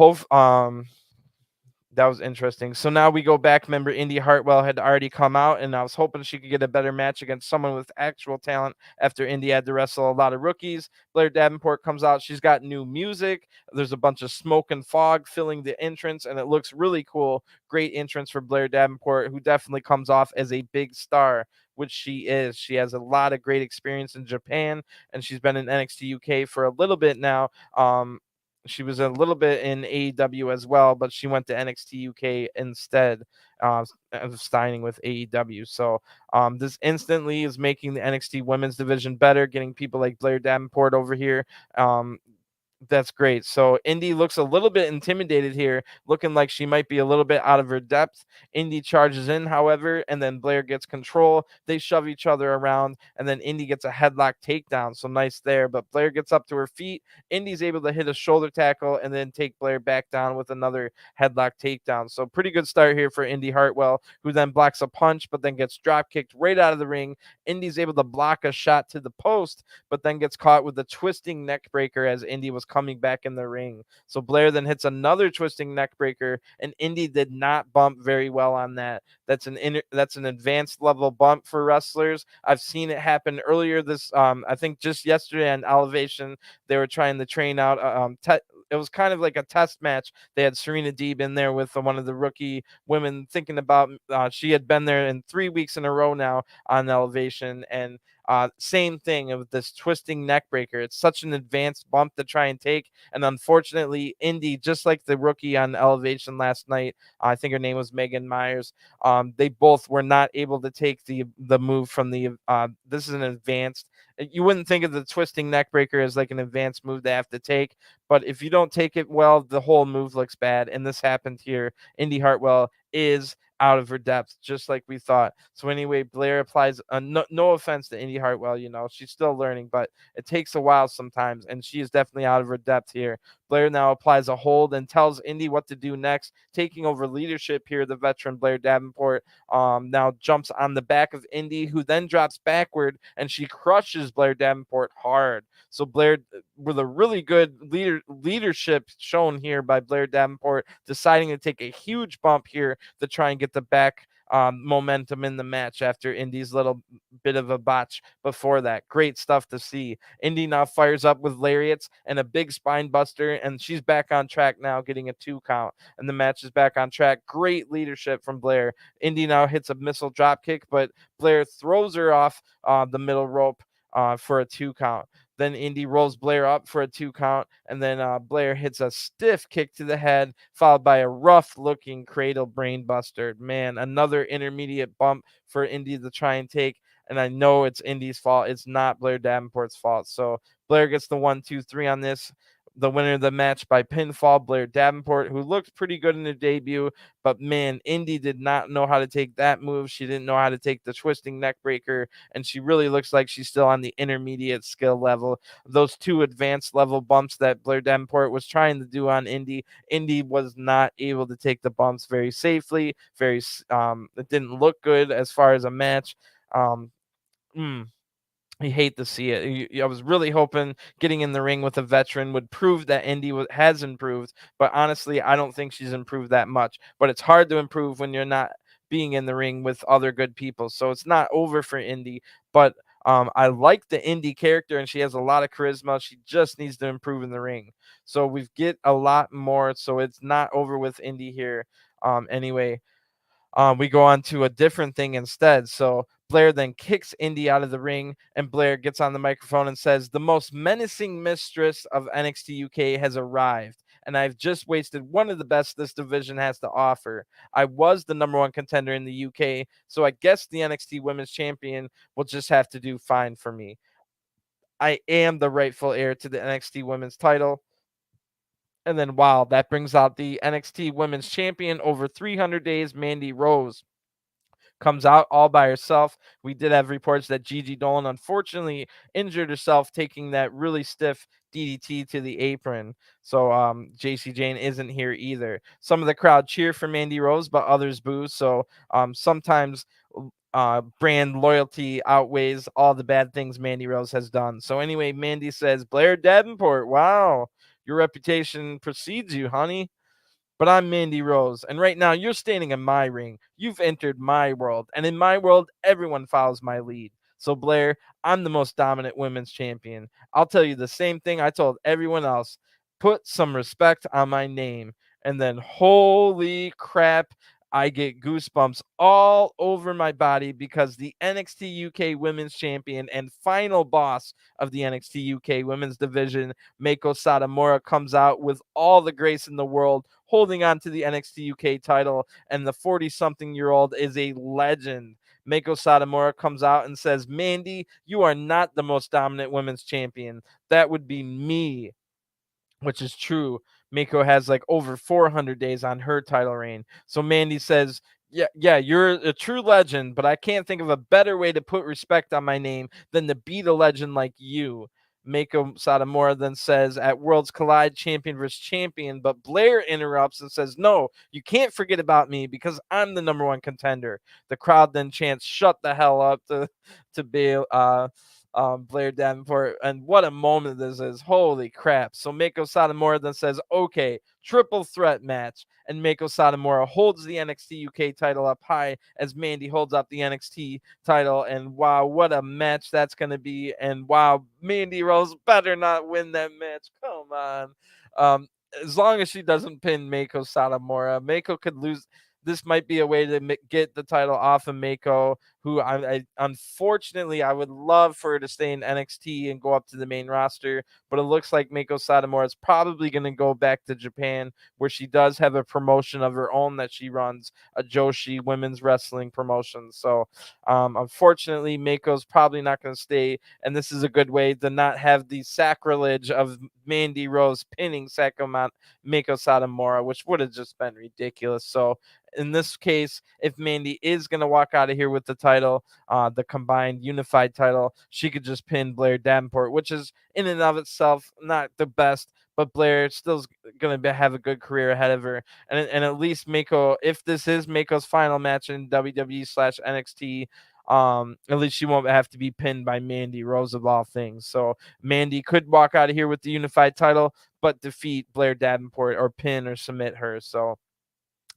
that was interesting. So now we go back. Remember, Indy Hartwell had already come out, and I was hoping she could get a better match against someone with actual talent after Indy had to wrestle a lot of rookies. Blair Davenport comes out. She's got new music. There's a bunch of smoke and fog filling the entrance, and it looks really cool. Great entrance for Blair Davenport, who definitely comes off as a big star, which she is. She has a lot of great experience in Japan, and she's been in NXT UK for a little bit now. She was a little bit in AEW as well, but she went to NXT UK instead of signing with AEW. So this instantly is making the NXT women's division better, getting people like Blair Davenport over here. That's great. So Indy looks a little bit intimidated here, looking like she might be a little bit out of her depth. Indy charges in, however, and then Blair gets control. They shove each other around, and then Indy gets a headlock takedown. So nice there. But Blair gets up to her feet. Indy's able to hit a shoulder tackle and then take Blair back down with another headlock takedown. So pretty good start here for Indy Hartwell, who then blocks a punch, but then gets drop kicked right out of the ring. Indy's able to block a shot to the post, but then gets caught with a twisting neck breaker as Indy was coming back in the ring. So Blair then hits another twisting neck breaker, and Indy did not bump very well on that. That's an advanced level bump for wrestlers. I've seen it happen earlier this I think just yesterday on Elevation. They were trying to train out it was kind of like a test match. They had Serena Deeb in there with one of the rookie women, thinking about she had been there in 3 weeks in a row now on Elevation, and same thing of this twisting neck breaker. It's such an advanced bump to try and take. And unfortunately, Indy, just like the rookie on Elevation last night, I think her name was Megan Myers, they both were not able to take the move from the, this is an advanced, you wouldn't think of the twisting neck breaker as like an advanced move they have to take. But if you don't take it well, the whole move looks bad. And this happened here. Indy Hartwell is out of her depth, just like we thought. So anyway, Blair applies no offense to Indy Hartwell, she's still learning, but it takes a while sometimes, and she is definitely out of her depth here. Blair now applies a hold and tells Indy what to do next, taking over leadership here. The veteran Blair Davenport now jumps on the back of Indy, who then drops backward, and she crushes Blair Davenport hard. So Blair, with a really good leadership shown here by Blair Davenport, deciding to take a huge bump here to try and get the back momentum in the match after Indy's little bit of a botch before that. Great stuff to see. Indy now fires up with lariats and a big spine buster, and she's back on track now, getting a 2 count, and the match is back on track. Great leadership from Blair. Indy now hits a missile drop kick, but Blair throws her off the middle rope for a 2 count. Then Indy rolls Blair up for a 2 count, and then Blair hits a stiff kick to the head, followed by a rough-looking cradle brainbuster. Man, another intermediate bump for Indy to try and take, and I know it's Indy's fault. It's not Blair Davenport's fault. So Blair gets the 1, 2, 3 on this. The winner of the match by pinfall, Blair Davenport, who looked pretty good in her debut, but man, Indy did not know how to take that move. She didn't know how to take the twisting neck breaker, and she really looks like she's still on the intermediate skill level. Those 2 advanced level bumps that Blair Davenport was trying to do on Indy, Indy was not able to take the bumps very safely. It didn't look good as far as a match. Um, You hate to see it. I was really hoping getting in the ring with a veteran would prove that Indy has improved, but honestly, I don't think she's improved that much. But it's hard to improve when you're not being in the ring with other good people. So it's not over for Indy, but I like the Indy character, and she has a lot of charisma. She just needs to improve in the ring. So we get a lot more. So it's not over with Indy here. Anyway. We go on to a different thing instead. So Blair then kicks Indy out of the ring, and Blair gets on the microphone and says, "The most menacing mistress of NXT UK has arrived, and I've just wasted one of the best this division has to offer. I was the #1 contender in the UK, so I guess the NXT Women's Champion will just have to do fine for me. I am the rightful heir to the NXT Women's title." And then, wow, that brings out the NXT Women's Champion over 300 days, Mandy Rose. Comes out all by herself. We did have reports that Gigi Dolan unfortunately injured herself taking that really stiff DDT to the apron. So JC Jane isn't here either. Some of the crowd cheer for Mandy Rose, but others boo. So sometimes brand loyalty outweighs all the bad things Mandy Rose has done. So anyway, Mandy says, "Blair Davenport, wow, your reputation precedes you, honey. But I'm Mandy Rose, and right now you're standing in my ring. You've entered my world, and in my world, everyone follows my lead. So, Blair, I'm the most dominant women's champion. I'll tell you the same thing I told everyone else. Put some respect on my name." And then, holy crap, I get goosebumps all over my body because the NXT UK Women's Champion and final boss of the NXT UK Women's Division, Meiko Satomura, comes out with all the grace in the world, holding on to the NXT UK title, and the 40-something-year-old is a legend. Meiko Satomura comes out and says, "Mandy, you are not the most dominant women's champion. That would be me." which is true. Mako has like over 400 days on her title reign. So Mandy says, yeah, you're a true legend, but I can't think of a better way to put respect on my name than to beat a legend like you. Mako Satomura then says, at Worlds Collide, champion versus champion, but Blair interrupts and says, no, you can't forget about me because I'm the #1 contender. The crowd then chants, shut the hell up to Blair Davenport. And what a moment this is. Holy crap. So Mako Satomura then says, okay, triple threat match. And Mako Satomura holds the NXT UK title up high as Mandy holds up the NXT title. And wow, what a match that's going to be. And wow, Mandy Rose better not win that match. Come on. Um, as long as she doesn't pin Mako Satomura, Mako could lose. This might be a way to get the title off of Mako, who I unfortunately I would love for her to stay in NXT and go up to the main roster, but it looks like Mako Satomura is probably going to go back to Japan, where she does have a promotion of her own that she runs, a Joshi women's wrestling promotion. So unfortunately, Mako's probably not going to stay, and this is a good way to not have the sacrilege of Mandy Rose pinning Mako Satomura, which would have just been ridiculous. So in this case, if Mandy is going to walk out of here with the title, the combined unified title, she could just pin Blair Davenport, which is in and of itself not the best, but Blair still going to have a good career ahead of her. And at least Mako, if this is Mako's final match in WWE/NXT, at least she won't have to be pinned by Mandy Rose of all things. So Mandy could walk out of here with the unified title, but defeat Blair Davenport or pin or submit her. So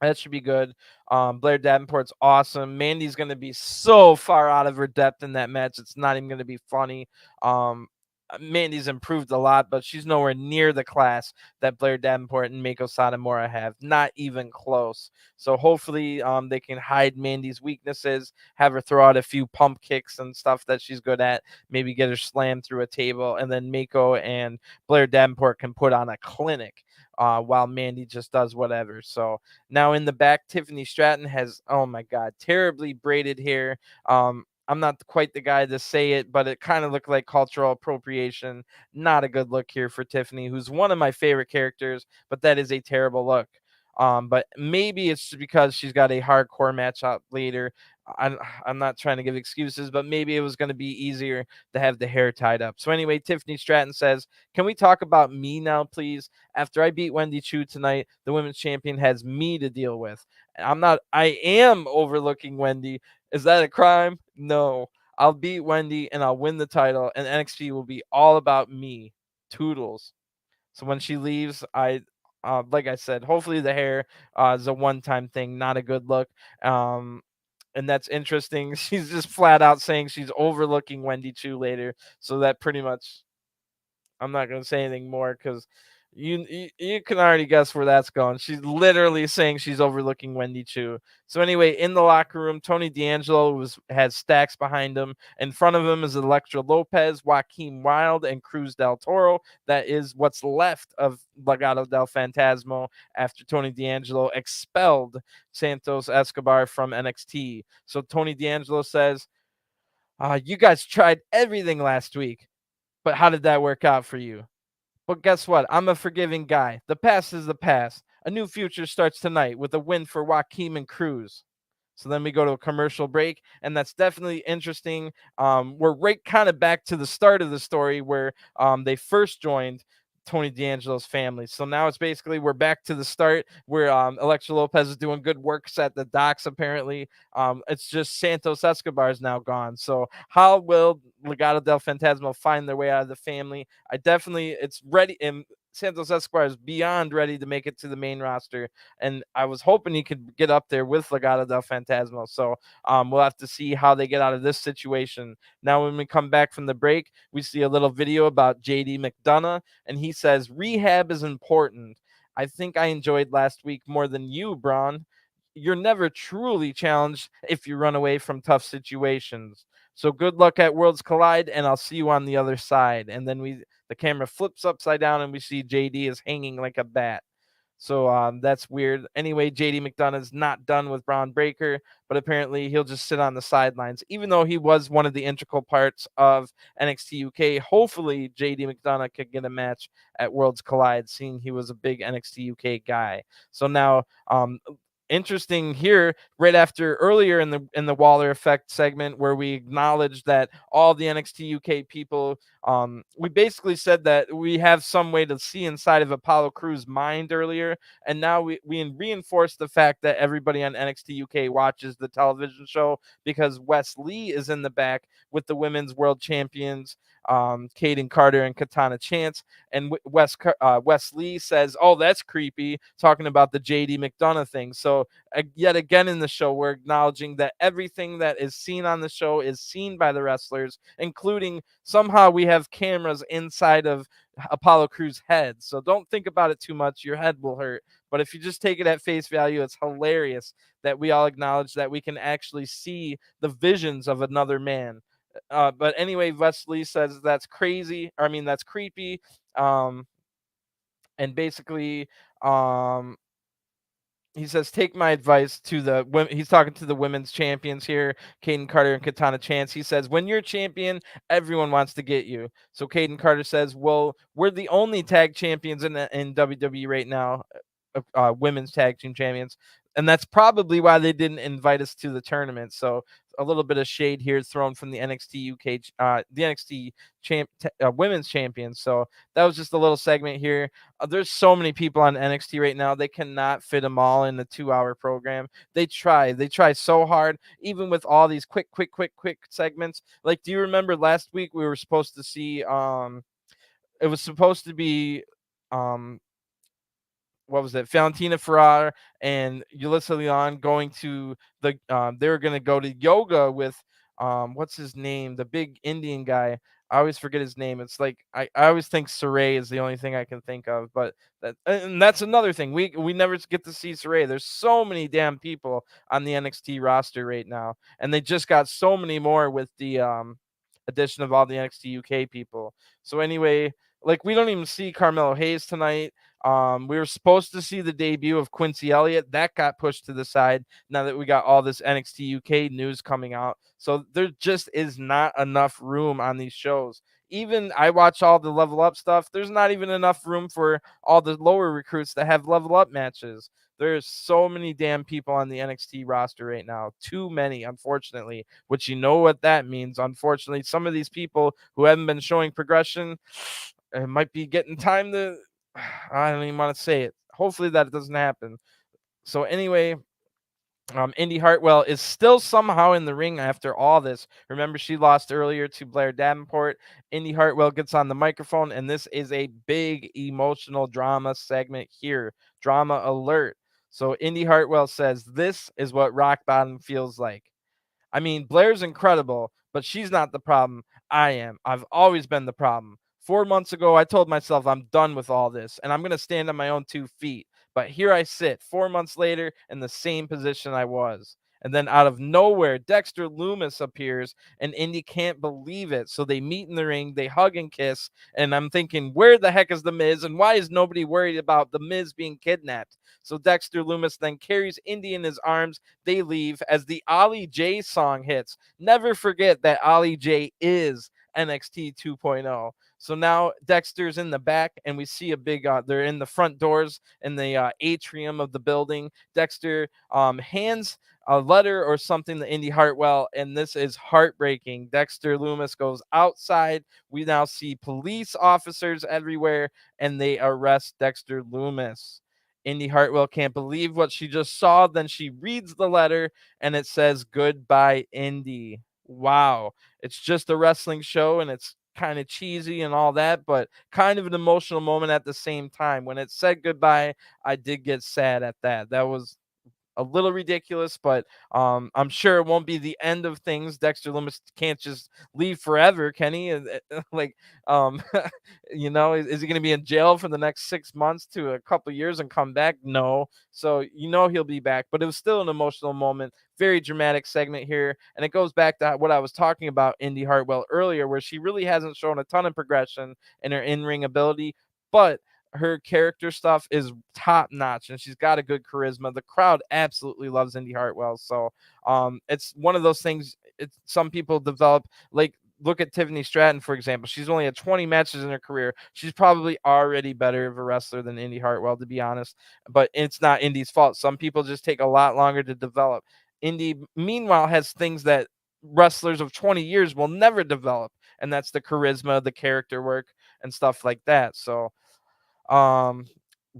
that should be good. Blair Davenport's awesome. Mandy's going to be so far out of her depth in that match. It's not even going to be funny. Mandy's improved a lot, but she's nowhere near the class that Blair Davenport and Mako Satomura have. Not even close. So hopefully they can hide Mandy's weaknesses, have her throw out a few pump kicks and stuff that she's good at, maybe get her slammed through a table, and then Mako and Blair Davenport can put on a clinic while Mandy just does whatever. So now in the back, Tiffany Stratton has, oh my God, terribly braided hair. I'm not quite the guy to say it, but it kind of looked like cultural appropriation. Not a good look here for Tiffany, who's one of my favorite characters, but that is a terrible look. But maybe it's because she's got a hardcore match out later. I'm not trying to give excuses, but maybe it was going to be easier to have the hair tied up. So anyway, Tiffany Stratton says, can we talk about me now, please? After I beat Wendy Choo tonight, the women's champion has me to deal with. I am overlooking Wendy. Is that a crime? No. I'll beat Wendy and I'll win the title, and NXT will be all about me. Toodles. So when she leaves, like I said, hopefully the hair is a one-time thing, not a good look. And that's interesting. She's just flat out saying she's overlooking Wendy Choo later. So that pretty much, I'm not going to say anything more because you can already guess where that's going. She's literally saying she's overlooking Wendy Choo. So anyway, in the locker room, Tony D'Angelo has Stacks behind him. In front of him is Elektra Lopez, Joaquin Wilde, and Cruz del Toro. That is what's left of Legado del Fantasma after Tony D'Angelo expelled Santos Escobar from NXT. So Tony D'Angelo says, you guys tried everything last week, but how did that work out for you? But guess what? I'm a forgiving guy. The past is the past. A new future starts tonight with a win for Joaquin and Cruz. So then we go to a commercial break, and that's definitely interesting. We're right kind of back to the start of the story where they first joined Tony D'Angelo's family. So now it's basically we're back to the start where Elektra Lopez is doing good works at the docks, apparently. It's just Santos Escobar is now gone. So how will Legado del Fantasma find their way out of the family? It's ready. And Santos Escobar is beyond ready to make it to the main roster, and I was hoping he could get up there with Legado del Fantasma. So we'll have to see how they get out of this situation. Now, when we come back from the break, we see a little video about JD McDonough, and he says, rehab is important. I think I enjoyed last week more than you, Braun. You're never truly challenged if you run away from tough situations. So good luck at Worlds Collide, and I'll see you on the other side. And then the camera flips upside down, and we see JD is hanging like a bat. So that's weird. Anyway, JD McDonough's not done with Braun Breaker, but apparently he'll just sit on the sidelines, even though he was one of the integral parts of NXT UK. Hopefully, JD McDonough could get a match at Worlds Collide, seeing he was a big NXT UK guy. So now, interesting here, right after earlier in the Waller Effect segment, where we acknowledged that all the NXT UK people, we basically said that we have some way to see inside of Apollo Crews' mind earlier, and now we reinforce the fact that everybody on NXT UK watches the television show, because Wes Lee is in the back with the women's world champions, Kaden Carter and Katana Chance, and Wes Lee says, "Oh, that's creepy," talking about the JD McDonough thing. So yet again in the show, we're acknowledging that everything that is seen on the show is seen by the wrestlers, including somehow we have cameras inside of Apollo Crews' head. So don't think about it too much. Your head will hurt. But if you just take it at face value, it's hilarious that we all acknowledge that we can actually see the visions of another man. But anyway, Wesley says that's crazy. I mean, that's creepy. And basically, um, he says, take my advice to the women. He's talking to the women's champions here, Kaden Carter and Katana Chance. He says, when you're champion, everyone wants to get you. So Kaden Carter says, well, we're the only tag champions in WWE right now, women's tag team champions. And that's probably why they didn't invite us to the tournament. So a little bit of shade here thrown from the NXT UK, the NXT women's champions. So that was just a little segment here. There's so many people on NXT right now. They cannot fit them all in a 2-hour program. They try so hard, even with all these quick segments. Like, do you remember last week we were supposed to see, it was supposed to be, what was it? Valentina Ferrar and Yulissa Leon going to the, they were going to go to yoga with, what's his name? The big Indian guy. I always forget his name. It's like, I always think Saray is the only thing I can think of, but and that's another thing. We never get to see Saray. There's so many damn people on the NXT roster right now, and they just got so many more with the addition of all the NXT UK people. So anyway, like, we don't even see Carmelo Hayes tonight. We were supposed to see the debut of Quincy Elliott. That got pushed to the side now that we got all this NXT UK news coming out. So there just is not enough room on these shows. Even I watch all the level up stuff. There's not even enough room for all the lower recruits that have level up matches. There's so many damn people on the NXT roster right now. Too many, unfortunately, which you know what that means. Unfortunately, some of these people who haven't been showing progression, it might be getting time to, I don't even want to say it. Hopefully that doesn't happen. So anyway, Indy Hartwell is still somehow in the ring after all this. Remember, she lost earlier to Blair Davenport. Indy Hartwell gets on the microphone, and this is a big emotional drama segment here. Drama alert. So Indy Hartwell says, this is what rock bottom feels like. I mean, Blair's incredible, but she's not the problem. I am. I've always been the problem. 4 months ago, I told myself I'm done with all this and I'm going to stand on my own 2 feet. But here I sit 4 months later in the same position I was. And then out of nowhere, Dexter Lumis appears, and Indy can't believe it. So they meet in the ring, they hug and kiss, and I'm thinking, where the heck is The Miz, and why is nobody worried about The Miz being kidnapped? So Dexter Lumis then carries Indy in his arms. They leave as the Ollie J song hits. Never forget that Ollie J is NXT 2.0. So now Dexter's in the back, and we see a big, they're in the front doors in the atrium of the building. Dexter hands a letter or something to Indy Hartwell, and this is heartbreaking. Dexter Lumis goes outside. We now see police officers everywhere, and they arrest Dexter Lumis. Indy Hartwell can't believe what she just saw. Then she reads the letter, and it says, goodbye, Indy. Wow. It's just a wrestling show, and it's kind of cheesy and all that, but kind of an emotional moment at the same time. When it said goodbye, I did get sad at that. That was a little ridiculous, but I'm sure it won't be the end of things. Dexter Lumis can't just leave forever, can he? Like, um, is he going to be in jail for the next 6 months to a couple years and come back? No. So he'll be back, but it was still an emotional moment. Very dramatic segment here, and it goes back to what I was talking about Indy Hartwell earlier, where she really hasn't shown a ton of progression in her in-ring ability, but her character stuff is top notch, and she's got a good charisma. The crowd absolutely loves Indy Hartwell. So it's one of those things. Some people develop, like, look at Tiffany Stratton, for example. She's only had 20 matches in her career. She's probably already better of a wrestler than Indy Hartwell, to be honest. But it's not Indy's fault. Some people just take a lot longer to develop. Indy, meanwhile, has things that wrestlers of 20 years will never develop, and that's the charisma, the character work, and stuff like that. So um,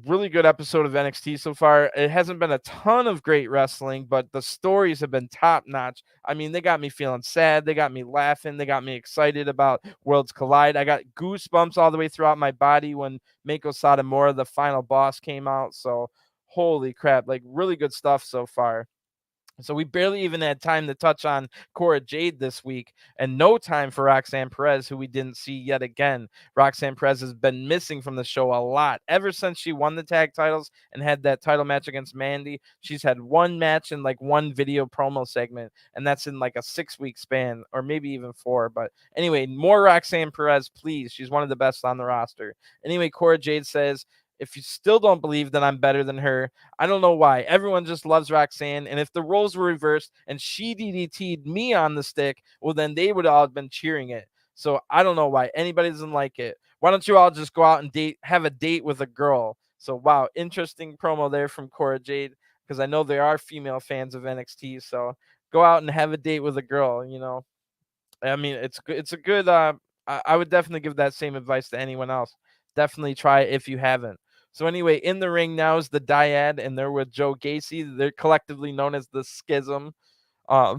really good episode of NXT so far. It hasn't been a ton of great wrestling, but the stories have been top notch. I mean, they got me feeling sad. They got me laughing. They got me excited about Worlds Collide. I got goosebumps all the way throughout my body when Mako Satomura, the final boss, came out. So holy crap, like really good stuff so far. So we barely even had time to touch on Cora Jade this week, and no time for Roxanne Perez, who we didn't see yet again. Roxanne Perez has been missing from the show a lot. Ever since she won the tag titles and had that title match against Mandy, she's had one match and like one video promo segment, and that's in like a 6-week span, or maybe even 4. But anyway, more Roxanne Perez, please. She's one of the best on the roster. Anyway, Cora Jade says, if you still don't believe that I'm better than her, I don't know why. Everyone just loves Roxanne. And if the roles were reversed and she DDT'd me on the stick, well, then they would all have been cheering it. So I don't know why anybody doesn't like it. Why don't you all just go out and have a date with a girl? So, wow, interesting promo there from Cora Jade, because I know there are female fans of NXT. So go out and have a date with a girl, I mean, it's a good, I would definitely give that same advice to anyone else. Definitely try it if you haven't. So anyway, in the ring now is the Dyad, and they're with Joe Gacy. They're collectively known as the Schism. I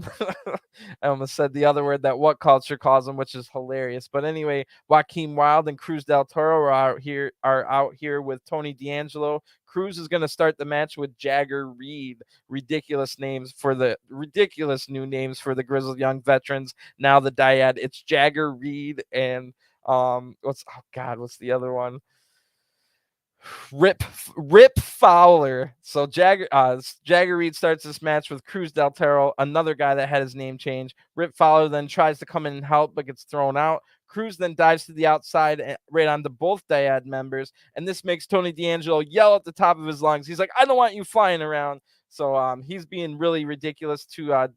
almost said the other word that What Culture calls them, which is hilarious. But anyway, Joaquin Wilde and Cruz del Toro are out here with Tony D'Angelo. Cruz is going to start the match with Jagger Reed. Ridiculous new names for the grizzled young veterans. Now the Dyad, it's Jagger Reed and what's the other one? Rip Fowler. So Jagger Reed starts this match with Cruz del Toro, another guy that had his name changed. Rip Fowler then tries to come in and help, but gets thrown out. Cruz then dives to the outside right onto both Dyad members, and this makes Tony D'Angelo yell at the top of his lungs. He's like, I don't want you flying around. So he's being really ridiculous to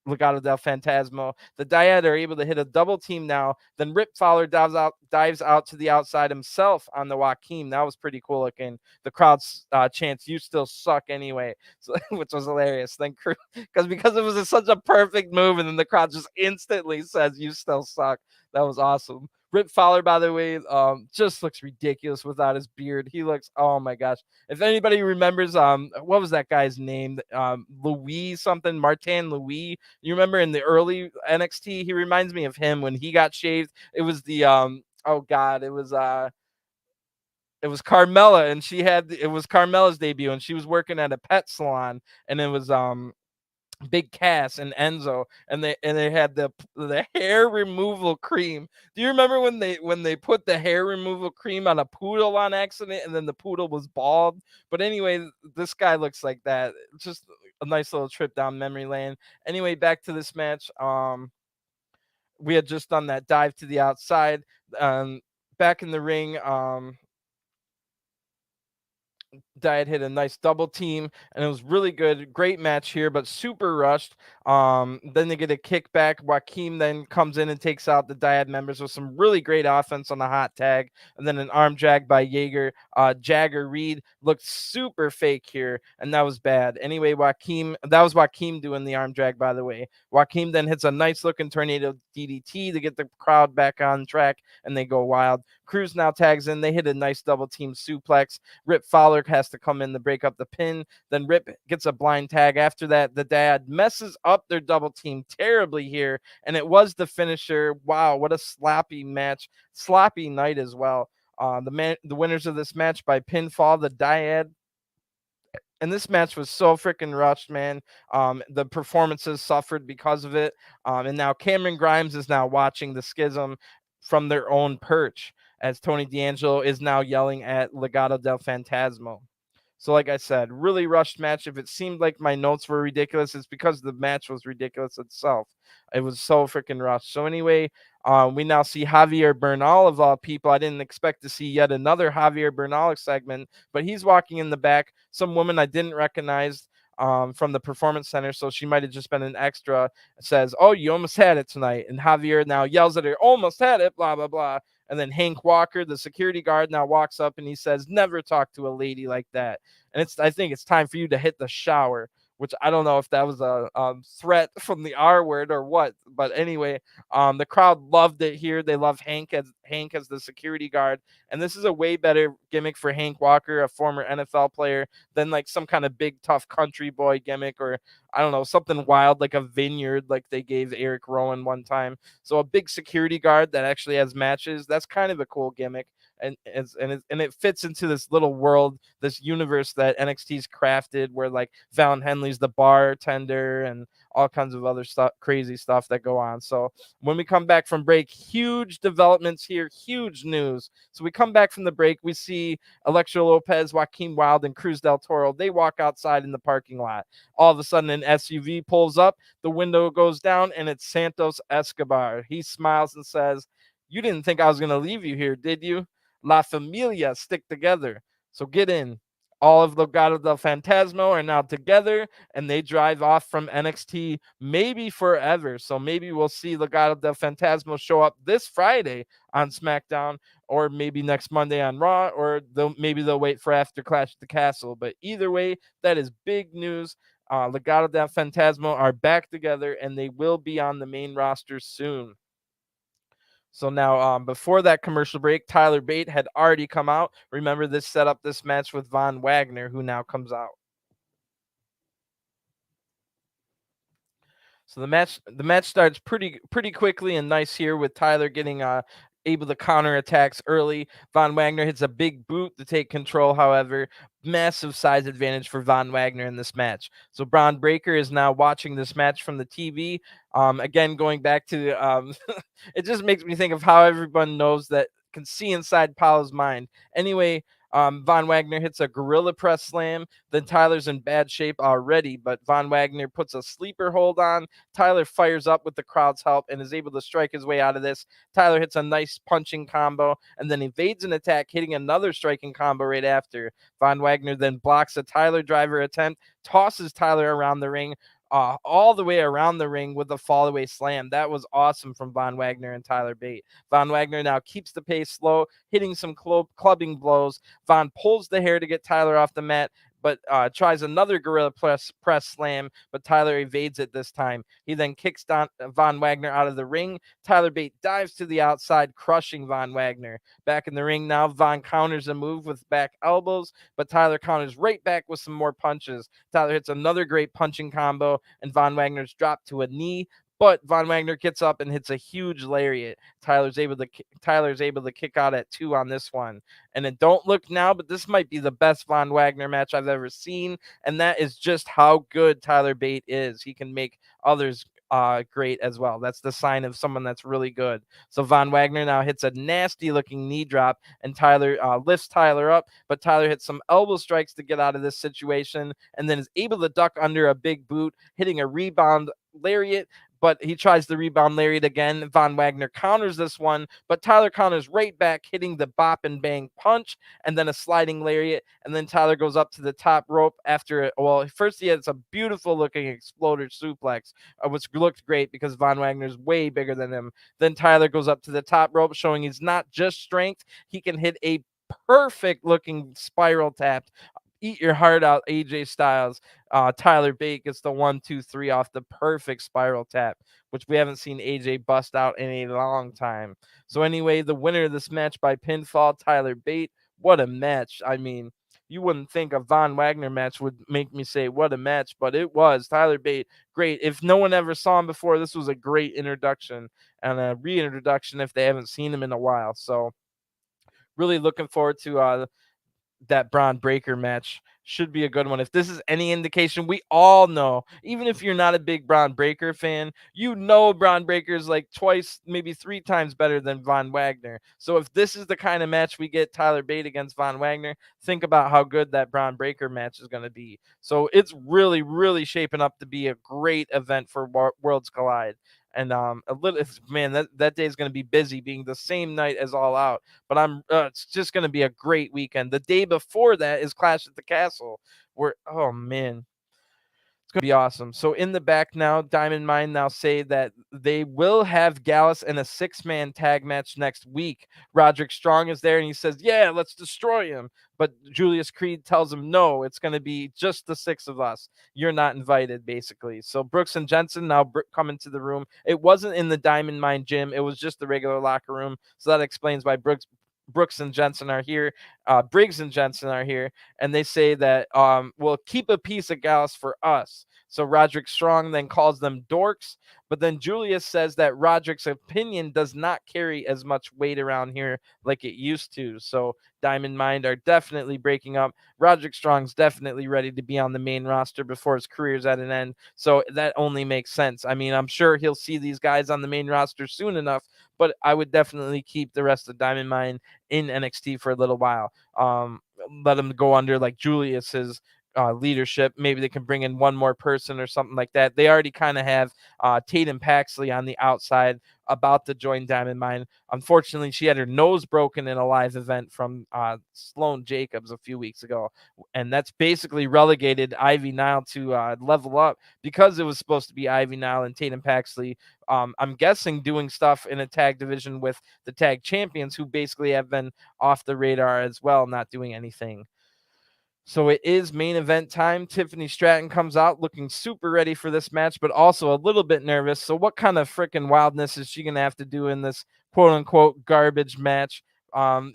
Legado del Fantasma. The Dyad are able to hit a double team now. Then Rip Fowler dives out to the outside himself on the Joaquin. That was pretty cool looking. The crowd's chants, "You still suck anyway," so, which was hilarious. Then because it was such a perfect move, and then the crowd just instantly says, "You still suck." That was awesome. Rip Fowler, by the way, just looks ridiculous without his beard. He looks, oh my gosh. If anybody remembers, what was that guy's name? Louis something, Martin Louis. You remember in the early NXT, he reminds me of him when he got shaved. It was the it was Carmella, and it was Carmella's debut, and she was working at a pet salon, and it was Big Cass and Enzo, and they had the hair removal cream. Do you remember when they put the hair removal cream on a poodle on accident, and then the poodle was bald? But anyway, this guy looks like that. Just a nice little trip down memory lane. Anyway, back to this match. We had just done that dive to the outside. Back in the ring. Dyad hit a nice double team, and it was really good. Great match here, but super rushed. Then they get a kickback. Joaquin then comes in and takes out the Dyad members with some really great offense on the hot tag, and then an arm drag by Jagger Reed looked super fake here, and that was bad. Anyway, that was Joaquin doing the arm drag, by the way. Joaquin then hits a nice looking tornado DDT to get the crowd back on track, and they go wild. Cruz now tags in. They hit a nice double team suplex. Rip Fowler has to come in to break up the pin. Then Rip gets a blind tag. After that, the Dyad messes up their double team terribly here, and it was the finisher. Wow, what a sloppy match. Sloppy night as well. The winners of this match by pinfall, the Dyad. And this match was so freaking rushed, man. The performances suffered because of it. And now Cameron Grimes is now watching the Schism from their own perch, as Tony D'Angelo is now yelling at Legado del Fantasma. So like I said, really rushed match. If it seemed like my notes were ridiculous, it's because the match was ridiculous itself. It was so freaking rushed. So anyway, We now see Javier Bernal, of all people. I didn't expect to see yet another Javier Bernal segment, but he's walking in the back. Some woman I didn't recognize from the performance center, so she might have just been an extra, says, "Oh, you almost had it tonight." And Javier now yells at her, "Almost had it, blah, blah, blah." And then Hank Walker, the security guard, now walks up and he says, "Never talk to a lady like that." And I think it's time for you to hit the shower, which I don't know if that was a threat from the R word or what. But anyway, the crowd loved it here. They love Hank as the security guard. And this is a way better gimmick for Hank Walker, a former NFL player, than like some kind of big, tough country boy gimmick, or I don't know, something wild like a vineyard like they gave Eric Rowan one time. So a big security guard that actually has matches, that's kind of a cool gimmick. And it fits into this little world, this universe that NXT's crafted, where like Fallon Henley's the bartender and all kinds of other stuff, crazy stuff that go on. So when we come back from break, huge developments here, huge news. So we come back from the break, we see Elektra Lopez, Joaquin Wilde, and Cruz del Toro. They walk outside in the parking lot. All of a sudden, an SUV pulls up, the window goes down, and it's Santos Escobar. He smiles and says, "You didn't think I was going to leave you here, did you? La Familia stick together. So get in." All of Legado del Fantasma are now together, and they drive off from NXT, maybe forever. So maybe we'll see Legado del Fantasma show up this Friday on SmackDown, or maybe next Monday on Raw, or maybe they'll wait for after Clash at the Castle. But either way, that is big news. Legado del Fantasma are back together, and they will be on the main roster soon. So now, before that commercial break, Tyler Bate had already come out. Remember, this set up this match with Von Wagner, who now comes out. So the match starts pretty quickly and nice here, with Tyler getting able to counter attacks early. Von Wagner hits a big boot to take control. However, massive size advantage for Von Wagner in this match. So Braun Breaker is now watching this match from the TV. Again, going back to it just makes me think of how everyone knows that can see inside Paulo's mind. Anyway, Von Wagner hits a gorilla press slam. Then Tyler's in bad shape already, but Von Wagner puts a sleeper hold on. Tyler fires up with the crowd's help and is able to strike his way out of this. Tyler hits a nice punching combo and then evades an attack, hitting another striking combo right after. Von Wagner then blocks a Tyler driver attempt, tosses Tyler around the ring, all the way around the ring with a fallaway slam. That was awesome from Von Wagner and Tyler Bate. Von Wagner now keeps the pace slow, hitting some clubbing blows. Von pulls the hair to get Tyler off the mat, but tries another gorilla press slam, but Tyler evades it this time. He then kicks Von Wagner out of the ring. Tyler Bate dives to the outside, crushing Von Wagner. Back in the ring now, Von counters a move with back elbows, but Tyler counters right back with some more punches. Tyler hits another great punching combo, and Von Wagner's dropped to a knee, but Von Wagner gets up and hits a huge lariat. Tyler's able to kick out at 2 on this one. And it don't look now, but this might be the best Von Wagner match I've ever seen, and that is just how good Tyler Bate is. He can make others great as well. That's the sign of someone that's really good. So Von Wagner now hits a nasty looking knee drop, and Tyler lifts Tyler up, but Tyler hits some elbow strikes to get out of this situation, and then is able to duck under a big boot, hitting a rebound lariat, but he tries the rebound lariat again. Von Wagner counters this one, but Tyler counters right back, hitting the bop and bang punch, and then a sliding lariat, and then Tyler goes up to the top rope after it. Well, first he has a beautiful looking exploder suplex, which looked great because Von Wagner's way bigger than him. Then Tyler goes up to the top rope, showing he's not just strength, he can hit a perfect looking spiral tap. Eat your heart out, AJ Styles. Tyler Bate gets the 1-2-3 off the perfect spiral tap, which we haven't seen AJ bust out in a long time. So anyway, the winner of this match by pinfall, Tyler Bate. What a match. I mean, you wouldn't think a Von Wagner match would make me say what a match, but it was. Tyler Bate, great. If no one ever saw him before, this was a great introduction and a reintroduction if they haven't seen him in a while. So really looking forward to that Braun Breaker match. Should be a good one. If this is any indication, we all know, even if you're not a big Braun Breaker fan, you know Braun Breaker is like twice, maybe 3 times better than Von Wagner. So if this is the kind of match we get, Tyler Bate against Von Wagner, think about how good that Braun Breaker match is going to be. So it's really, really shaping up to be a great event for Worlds Collide. And man, that day is going to be busy, being the same night as All Out. But it's just going to be a great weekend. The day before that is Clash at the Castle, where, oh man, going to be awesome. So in the back now, Diamond Mine now say that they will have Gallus in a 6-man tag match next week. Roderick Strong is there and he says, yeah, let's destroy him. But Julius Creed tells him, no, it's going to be just the 6 of us. You're not invited, basically. So Brooks and Jensen now come into the room. It wasn't in the Diamond Mine gym. It was just the regular locker room. So that explains why Brooks and Jensen are here. Briggs and Jensen are here, and they say that we'll keep a piece of Gallus for us. So Roderick Strong then calls them dorks, but then Julius says that Roderick's opinion does not carry as much weight around here like it used to. So Diamond Mine are definitely breaking up. Roderick Strong's definitely ready to be on the main roster before his career's at an end. So that only makes sense. I mean, I'm sure he'll see these guys on the main roster soon enough, but I would definitely keep the rest of Diamond Mine in NXT for a little while. Let them go under like Julius's leadership. Maybe they can bring in one more person or something like that. They already kind of have Tatum Paxley on the outside about to join Diamond Mine. Unfortunately, she had her nose broken in a live event from Sloane Jacobs a few weeks ago, and that's basically relegated Ivy Nile to level up because it was supposed to be Ivy Nile and Tatum Paxley. I'm guessing doing stuff in a tag division with the tag champions, who basically have been off the radar as well, not doing anything. So it is main event time. Tiffany Stratton comes out looking super ready for this match, but also a little bit nervous. So what kind of freaking wildness is she going to have to do in this quote-unquote garbage match?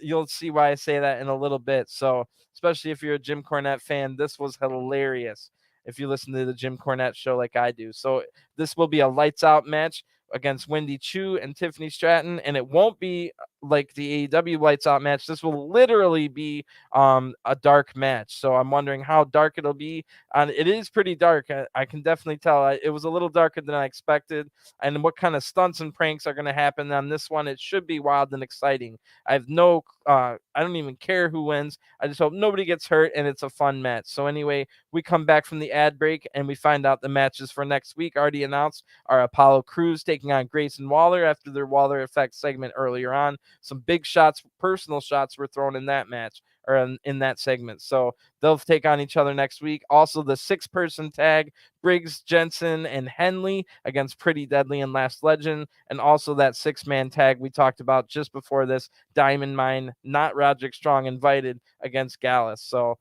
You'll see why I say that in a little bit. So especially if you're a Jim Cornette fan, this was hilarious if you listen to the Jim Cornette show like I do. So this will be a lights-out match against Wendy, Choo, and Tiffany Stratton, and it won't be like the AEW lights out match. This will literally be a dark match. So I'm wondering how dark it'll be. It is pretty dark. I can definitely tell. It was a little darker than I expected. And what kind of stunts and pranks are going to happen on this one? It should be wild and exciting. I don't even care who wins. I just hope nobody gets hurt and it's a fun match. So anyway, we come back from the ad break and we find out the matches for next week already announced are Apollo Crews taking on Grayson Waller after their Waller Effect segment earlier on. Some big shots, personal shots were thrown in that match or in that segment. So they'll take on each other next week. Also, the 6-person tag, Briggs, Jensen, and Henley against Pretty Deadly and Last Legend. And also that 6-man tag we talked about just before this, Diamond Mine, not Roderick Strong invited, against Gallus. So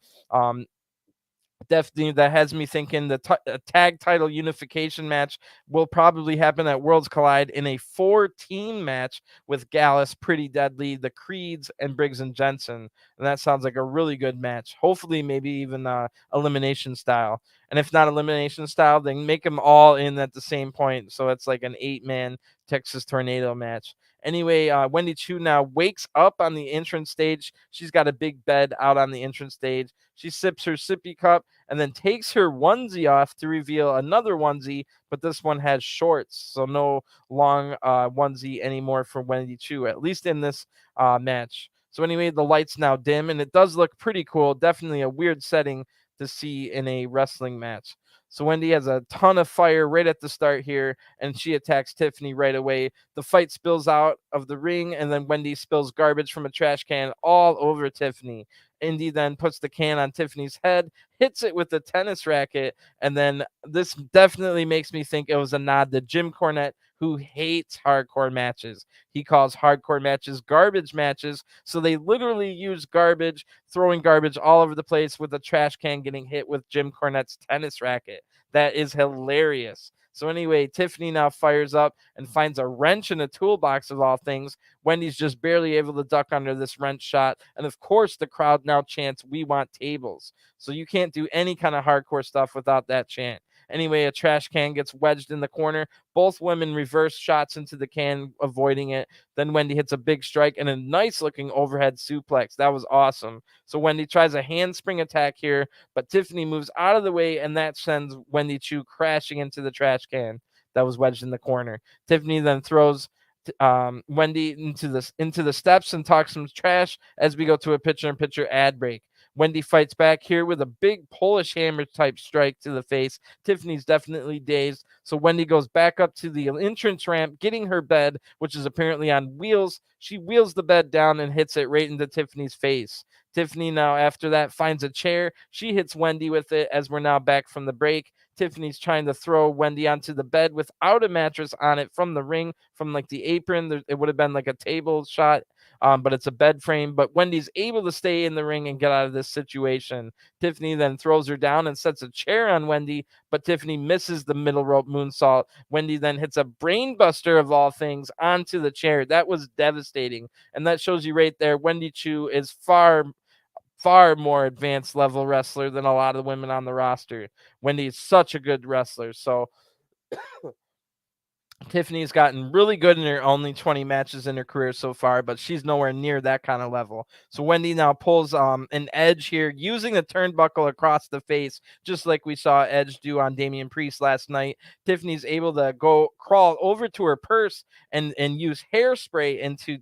definitely that has me thinking the tag title unification match will probably happen at Worlds Collide in a 4-team match with Gallus, Pretty Deadly, the Creeds, and Briggs and Jensen. And that sounds like a really good match. Hopefully maybe even elimination style. And if not elimination style, then make them all in at the same point. So it's like an 8-man Texas Tornado match. Anyway, Wendy Choo now wakes up on the entrance stage. She's got a big bed out on the entrance stage. She sips her sippy cup and then takes her onesie off to reveal another onesie, but this one has shorts, so no long onesie anymore for Wendy Choo, at least in this match. So anyway, the lights now dim, and it does look pretty cool. Definitely a weird setting to see in a wrestling match. So Wendy has a ton of fire right at the start here, and she attacks Tiffany right away. The fight spills out of the ring, and then Wendy spills garbage from a trash can all over Tiffany. Indy then puts the can on Tiffany's head, hits it with the tennis racket, and then this definitely makes me think it was a nod to Jim Cornette, who hates hardcore matches. He calls hardcore matches garbage matches, so they literally use garbage, throwing garbage all over the place with a trash can getting hit with Jim Cornette's tennis racket. That is hilarious. So anyway, Tiffany now fires up and finds a wrench in a toolbox of all things. Wendy's just barely able to duck under this wrench shot. And of course, the crowd now chants, "We want tables." So you can't do any kind of hardcore stuff without that chant. Anyway, a trash can gets wedged in the corner. Both women reverse shots into the can, avoiding it. Then Wendy hits a big strike and a nice-looking overhead suplex. That was awesome. So Wendy tries a handspring attack here, but Tiffany moves out of the way, and that sends Wendy Choo crashing into the trash can that was wedged in the corner. Tiffany then throws Wendy into the steps and talks some trash as we go to a picture-in-picture ad break. Wendy fights back here with a big Polish hammer type strike to the face. Tiffany's definitely dazed. So Wendy goes back up to the entrance ramp, getting her bed, which is apparently on wheels. She wheels the bed down and hits it right into Tiffany's face. Tiffany now after that finds a chair. She hits Wendy with it as we're now back from the break. Tiffany's trying to throw Wendy onto the bed without a mattress on it from the ring, from like the apron. It would have been like a table shot, but it's a bed frame. But Wendy's able to stay in the ring and get out of this situation. Tiffany then throws her down and sets a chair on Wendy, but Tiffany misses the middle rope moonsault. Wendy then hits a brainbuster of all things onto the chair. That was devastating. And that shows you right there, Wendy Choo is far more advanced level wrestler than a lot of the women on the roster. Wendy is such a good wrestler. So Tiffany's gotten really good in her only 20 matches in her career so far, but she's nowhere near that kind of level. So Wendy now pulls an Edge here using the turnbuckle across the face, just like we saw Edge do on Damian Priest last night. Tiffany's able to go crawl over to her purse and use hairspray into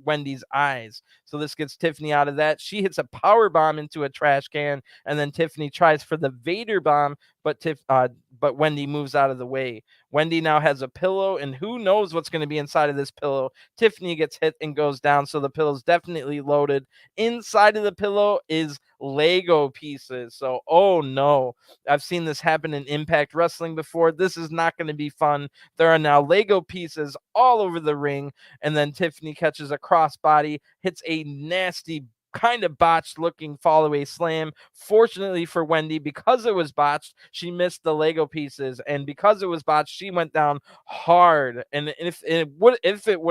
Wendy's eyes. So this gets Tiffany out of that. She hits a power bomb into a trash can, and then Tiffany tries for the Vader bomb, but Wendy moves out of the way. Wendy now has a pillow, and who knows what's going to be inside of this pillow. Tiffany gets hit and goes down, so the pillow's definitely loaded. Inside of the pillow is Lego pieces. So, oh no, I've seen this happen in Impact Wrestling before. This is not going to be fun. There are now Lego pieces all over the ring, and then Tiffany catches a crossbody, hits a nasty kind of botched looking fall away slam. Fortunately for Wendy, because it was botched, she missed the Lego pieces, and because it was botched, she went down hard. And if it would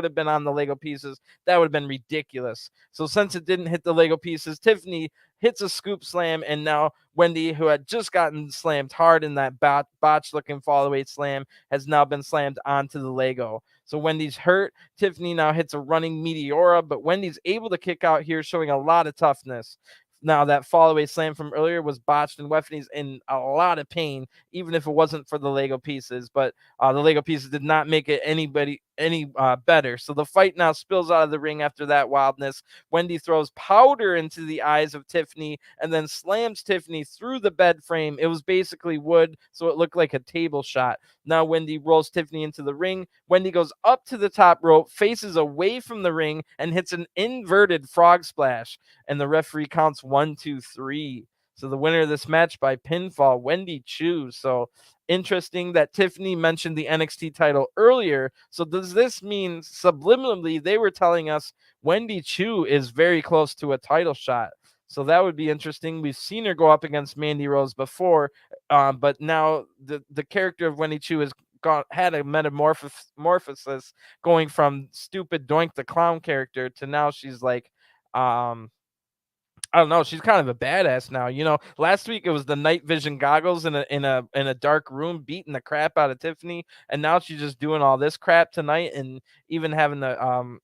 have been on the Lego pieces, that would have been ridiculous. So since it didn't hit the Lego pieces, Tiffany hits a scoop slam, and now Wendy, who had just gotten slammed hard in that botched looking fall away slam, has now been slammed onto the Lego. So Wendy's hurt. Tiffany now hits a running Meteora, but Wendy's able to kick out here, showing a lot of toughness. Now, that fall away slam from earlier was botched, and Wendy's in a lot of pain, even if it wasn't for the Lego pieces. But the Lego pieces did not make it any better. So the fight now spills out of the ring after that wildness. Wendy throws powder into the eyes of Tiffany and then slams Tiffany through the bed frame. It was basically wood, so it looked like a table shot. Now Wendy rolls Tiffany into the ring. Wendy goes up to the top rope, faces away from the ring, and hits an inverted frog splash. And the referee counts 1, 2, 3. So the winner of this match by pinfall, Wendy Choo. So interesting that Tiffany mentioned the NXT title earlier. So does this mean subliminally they were telling us Wendy Choo is very close to a title shot? So that would be interesting. We've seen her go up against Mandy Rose before, but now the character of Wendy Choo has had a metamorphosis, going from stupid Doink the Clown character to now she's like, I don't know. She's kind of a badass now. You know, last week it was the night vision goggles in a dark room beating the crap out of Tiffany, and now she's just doing all this crap tonight, and even having the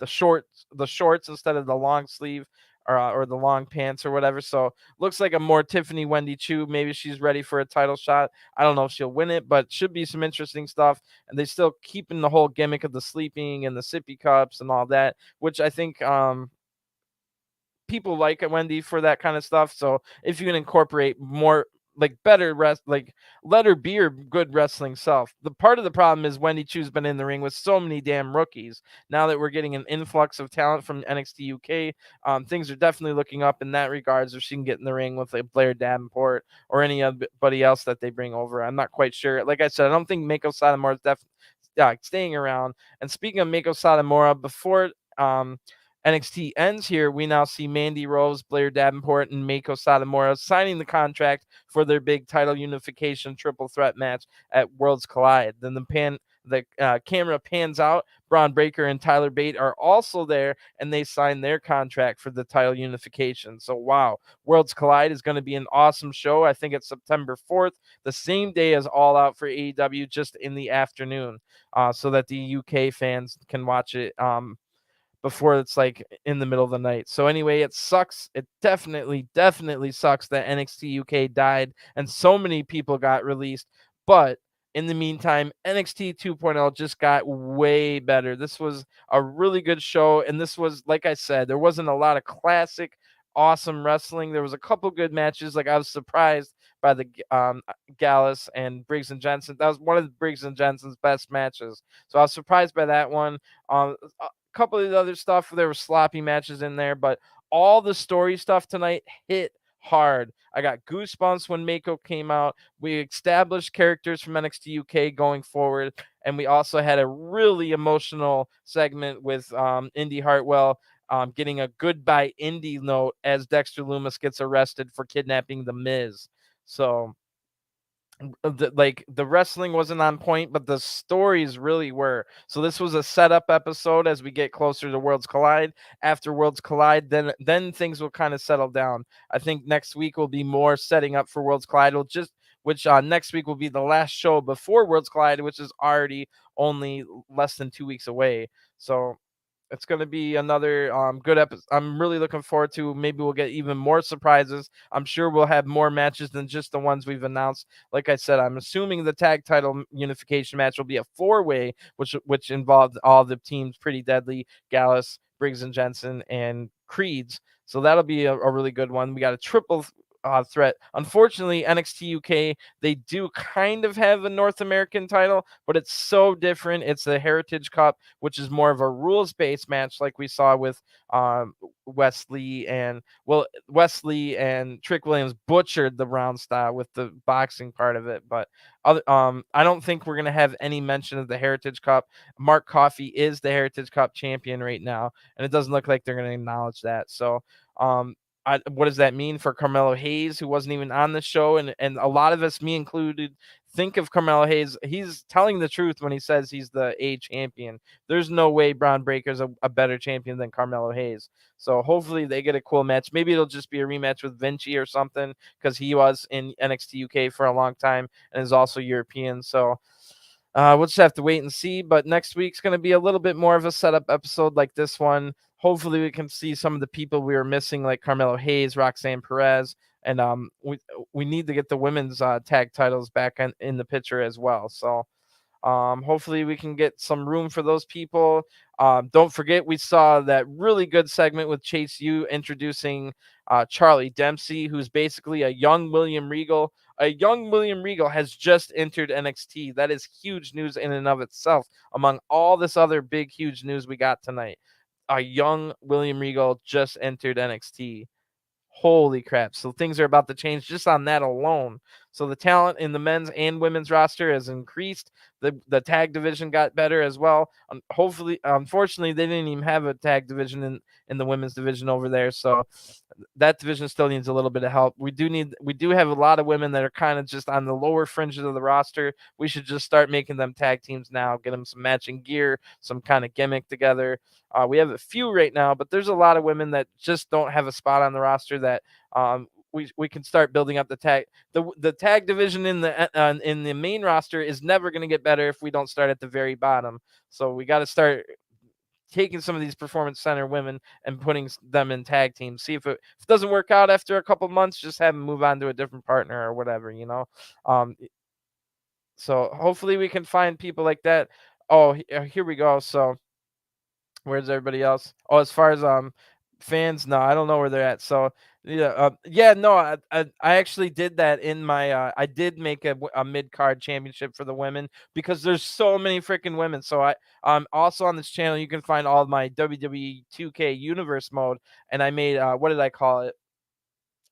shorts instead of the long sleeve or the long pants or whatever. So looks like a more Tiffany Wendy Choo. Maybe she's ready for a title shot. I don't know if she'll win it, but should be some interesting stuff. And they still keeping the whole gimmick of the sleeping and the sippy cups and all that, which I think people like Wendy for that kind of stuff. So if you can incorporate more like better like let her be her good wrestling self. The part of the problem is Wendy Choo's been in the ring with so many damn rookies. Now that we're getting an influx of talent from NXT UK, things are definitely looking up in that regards. If she can get in the ring with like Blair Davenport or anybody else that they bring over, I'm not quite sure. Like I said, I don't think Mako Satomura is definitely staying around. And speaking of Mako Satomura, before NXT ends here, we now see Mandy Rose, Blair Davenport, and Mako Satomura signing the contract for their big title unification triple threat match at Worlds Collide. Then the camera pans out. Braun Breaker and Tyler Bate are also there, and they sign their contract for the title unification. So, wow, Worlds Collide is going to be an awesome show. I think it's September 4th, the same day as All Out for AEW, just in the afternoon, so that the UK fans can watch it before it's like in the middle of the night. So anyway, it sucks. It definitely sucks that NXT UK died and so many people got released. But in the meantime, NXT 2.0 just got way better. This was a really good show. And this was, like I said, there wasn't a lot of classic awesome wrestling. There was a couple good matches. Like I was surprised by the Gallus and Briggs and Jensen. That was one of the Briggs and Jensen's best matches. So I was surprised by that one. A couple of the other stuff, there were sloppy matches in there, but all the story stuff tonight hit hard. I got goosebumps when Mako came out. We established characters from NXT UK going forward, and we also had a really emotional segment with Indy Hartwell getting a goodbye Indy note as Dexter Lumis gets arrested for kidnapping the Miz. So the wrestling wasn't on point, but the stories really were. So this was a setup episode as we get closer to Worlds Collide. After Worlds Collide, then things will kind of settle down. I think next week will be more setting up for Worlds Collide. Which next week will be the last show before Worlds Collide, which is already only less than 2 weeks away. So it's going to be another good episode. I'm really looking forward to. Maybe we'll get even more surprises. I'm sure we'll have more matches than just the ones we've announced. Like I said, I'm assuming the tag title unification match will be a 4-way, which involved all the teams Pretty Deadly, Gallus, Briggs and Jensen, and Creeds. So that'll be a really good one. We got a triple threat. Unfortunately, NXT UK, they do kind of have a North American title, but it's so different. It's the Heritage Cup, which is more of a rules-based match, like we saw with Wesley and Trick Williams butchered the round style with the boxing part of it. But I don't think we're gonna have any mention of the Heritage Cup. Mark Coffey is the Heritage Cup champion right now, and it doesn't look like they're gonna acknowledge that. So what does that mean for Carmelo Hayes, who wasn't even on the show? And a lot of us, me included, think of Carmelo Hayes. He's telling the truth when he says he's the A champion. There's no way Braun Breaker's a better champion than Carmelo Hayes. So hopefully they get a cool match. Maybe it'll just be a rematch with Vinci or something, because he was in NXT UK for a long time and is also European. So we'll just have to wait and see. But next week's going to be a little bit more of a setup episode like this one. Hopefully we can see some of the people we were missing, like Carmelo Hayes, Roxanne Perez, and we need to get the women's tag titles back in the picture as well. So hopefully we can get some room for those people. Don't forget, we saw that really good segment with Chase U introducing Charlie Dempsey, who's basically a young William Regal. A young William Regal has just entered NXT. That is huge news in and of itself, among all this other big, huge news we got tonight. A young William Regal just entered NXT. Holy crap. So things are about to change just on that alone. So the talent in the men's and women's roster has increased. The tag division got better as well. Unfortunately, they didn't even have a tag division in the women's division over there. So that division still needs a little bit of help. We do have a lot of women that are kind of just on the lower fringes of the roster. We should just start making them tag teams now, get them some matching gear, some kind of gimmick together. We have a few right now, but there's a lot of women that just don't have a spot on the roster that we can start building up the tag. The tag division in the main roster is never going to get better if we don't start at the very bottom. So we got to start taking some of these performance center women and putting them in tag teams. See if it doesn't work out after a couple months, just have them move on to a different partner or whatever, So hopefully we can find people like that. Oh, here we go. So where's everybody else? Oh, as far as fans, no, I don't know where they're at. So no, I actually did that in my I did make a mid card championship for the women, because there's so many freaking women. So I also on this channel you can find all of my WWE 2K Universe mode, and I made what did I call it?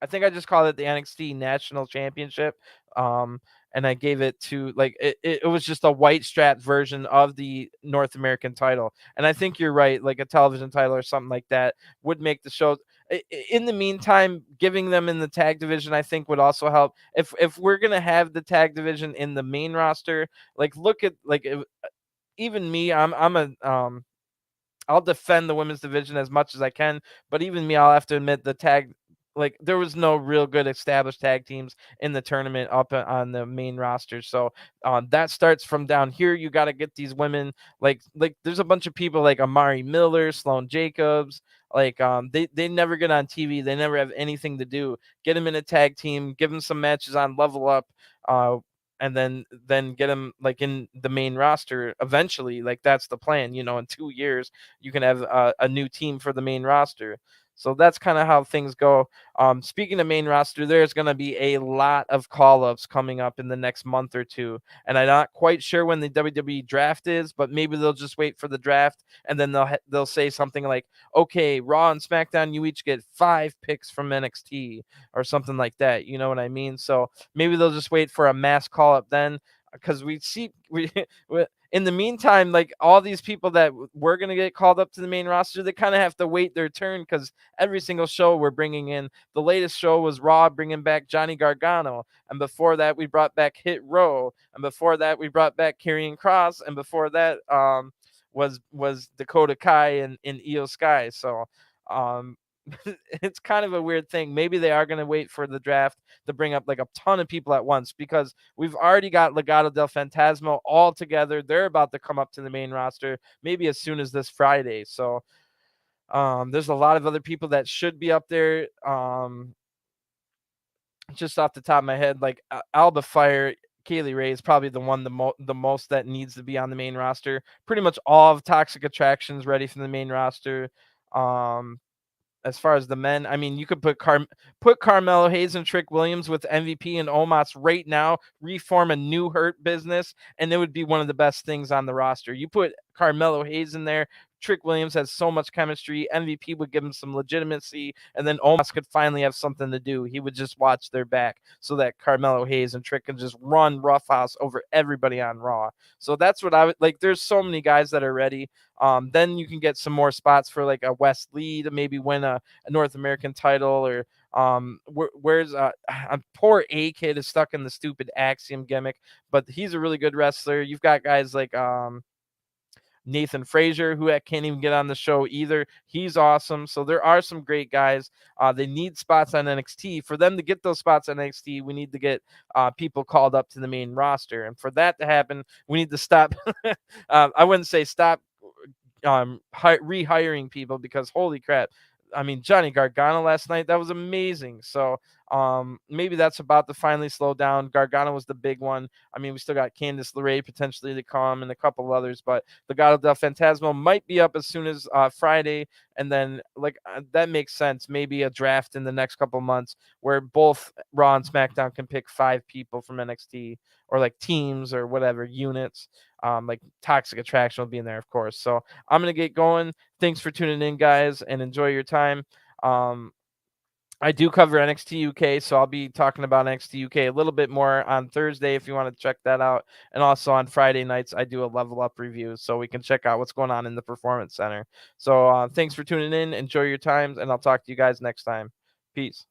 I think I just called it the NXT National Championship. And I gave it to it was just a white strap version of the North American title. And I think you're right, like a television title or something like that would make the show. In the meantime, giving them in the tag division, I think would also help. If we're gonna have the tag division in the main roster, look at even me, I'll defend the women's division as much as I can, but even me, I'll have to admit the tag, there was no real good established tag teams in the tournament up on the main roster. So that starts from down here. You got to get these women, like there's a bunch of people like Amari Miller, Sloan Jacobs, they never get on TV. They never have anything to do. Get them in a tag team, give them some matches on Level Up, and then get them in the main roster eventually. That's the plan. In 2 years you can have a new team for the main roster. So that's kind of how things go. Speaking of main roster, there's going to be a lot of call-ups coming up in the next month or two, and I'm not quite sure when the WWE draft is, but maybe they'll just wait for the draft and then they'll say something like, okay, Raw and SmackDown, you each get 5 picks from NXT or something like that. You know what I mean? So maybe they'll just wait for a mass call-up then, because we in the meantime, like all these people that we're going to get called up to the main roster, they kind of have to wait their turn, because every single show we're bringing in, the latest show was Raw bringing back Johnny Gargano. And before that, we brought back Hit Row. And before that, we brought back Karrion Kross. And before that was Dakota Kai and Io Sky. So um, it's kind of a weird thing. Maybe they are going to wait for the draft to bring up like a ton of people at once, because we've already got Legado del Fantasma all together. They're about to come up to the main roster maybe as soon as this Friday. So there's a lot of other people that should be up there. Just off the top of my head, like Alba Fire, Kaylee Ray is probably the one the most that needs to be on the main roster. Pretty much all of Toxic Attractions ready for the main roster. As far as the men, I mean, you could put Carmelo Hayes and Trick Williams with MVP and Omos right now, reform a new Hurt Business, and it would be one of the best things on the roster. You put Carmelo Hayes in there, Trick Williams has so much chemistry, MVP would give him some legitimacy, and then Omos could finally have something to do. He would just watch their back so that Carmelo Hayes and Trick can just run roughhouse over everybody on Raw. So that's what I would like. There's so many guys that are ready. Then you can get some more spots for like a West Lee to maybe win a North American title, or where's poor A Kid is stuck in the stupid Axiom gimmick, but he's a really good wrestler. You've got guys like Nathan Frazier, who can't even get on the show either. He's awesome. So there are some great guys. They need spots on NXT. For them to get those spots on NXT, we need to get people called up to the main roster. And for that to happen, we need to stop. I wouldn't say stop rehiring people, because holy crap. I mean, Johnny Gargano last night, that was amazing. So maybe that's about to finally slow down. Gargano was the big one. I mean, we still got Candice LeRae potentially to come and a couple others, but Legado del Fantasma might be up as soon as Friday. And then that makes sense. Maybe a draft in the next couple months where both Raw and SmackDown can pick 5 people from NXT, or like teams or whatever units. Like Toxic Attraction will be in there, of course. So I'm going to get going. Thanks for tuning in, guys, and enjoy your time. I do cover NXT UK, so I'll be talking about NXT UK a little bit more on Thursday if you want to check that out. And also on Friday nights, I do a level up review, so we can check out what's going on in the Performance Center. So thanks for tuning in. Enjoy your times, and I'll talk to you guys next time. Peace.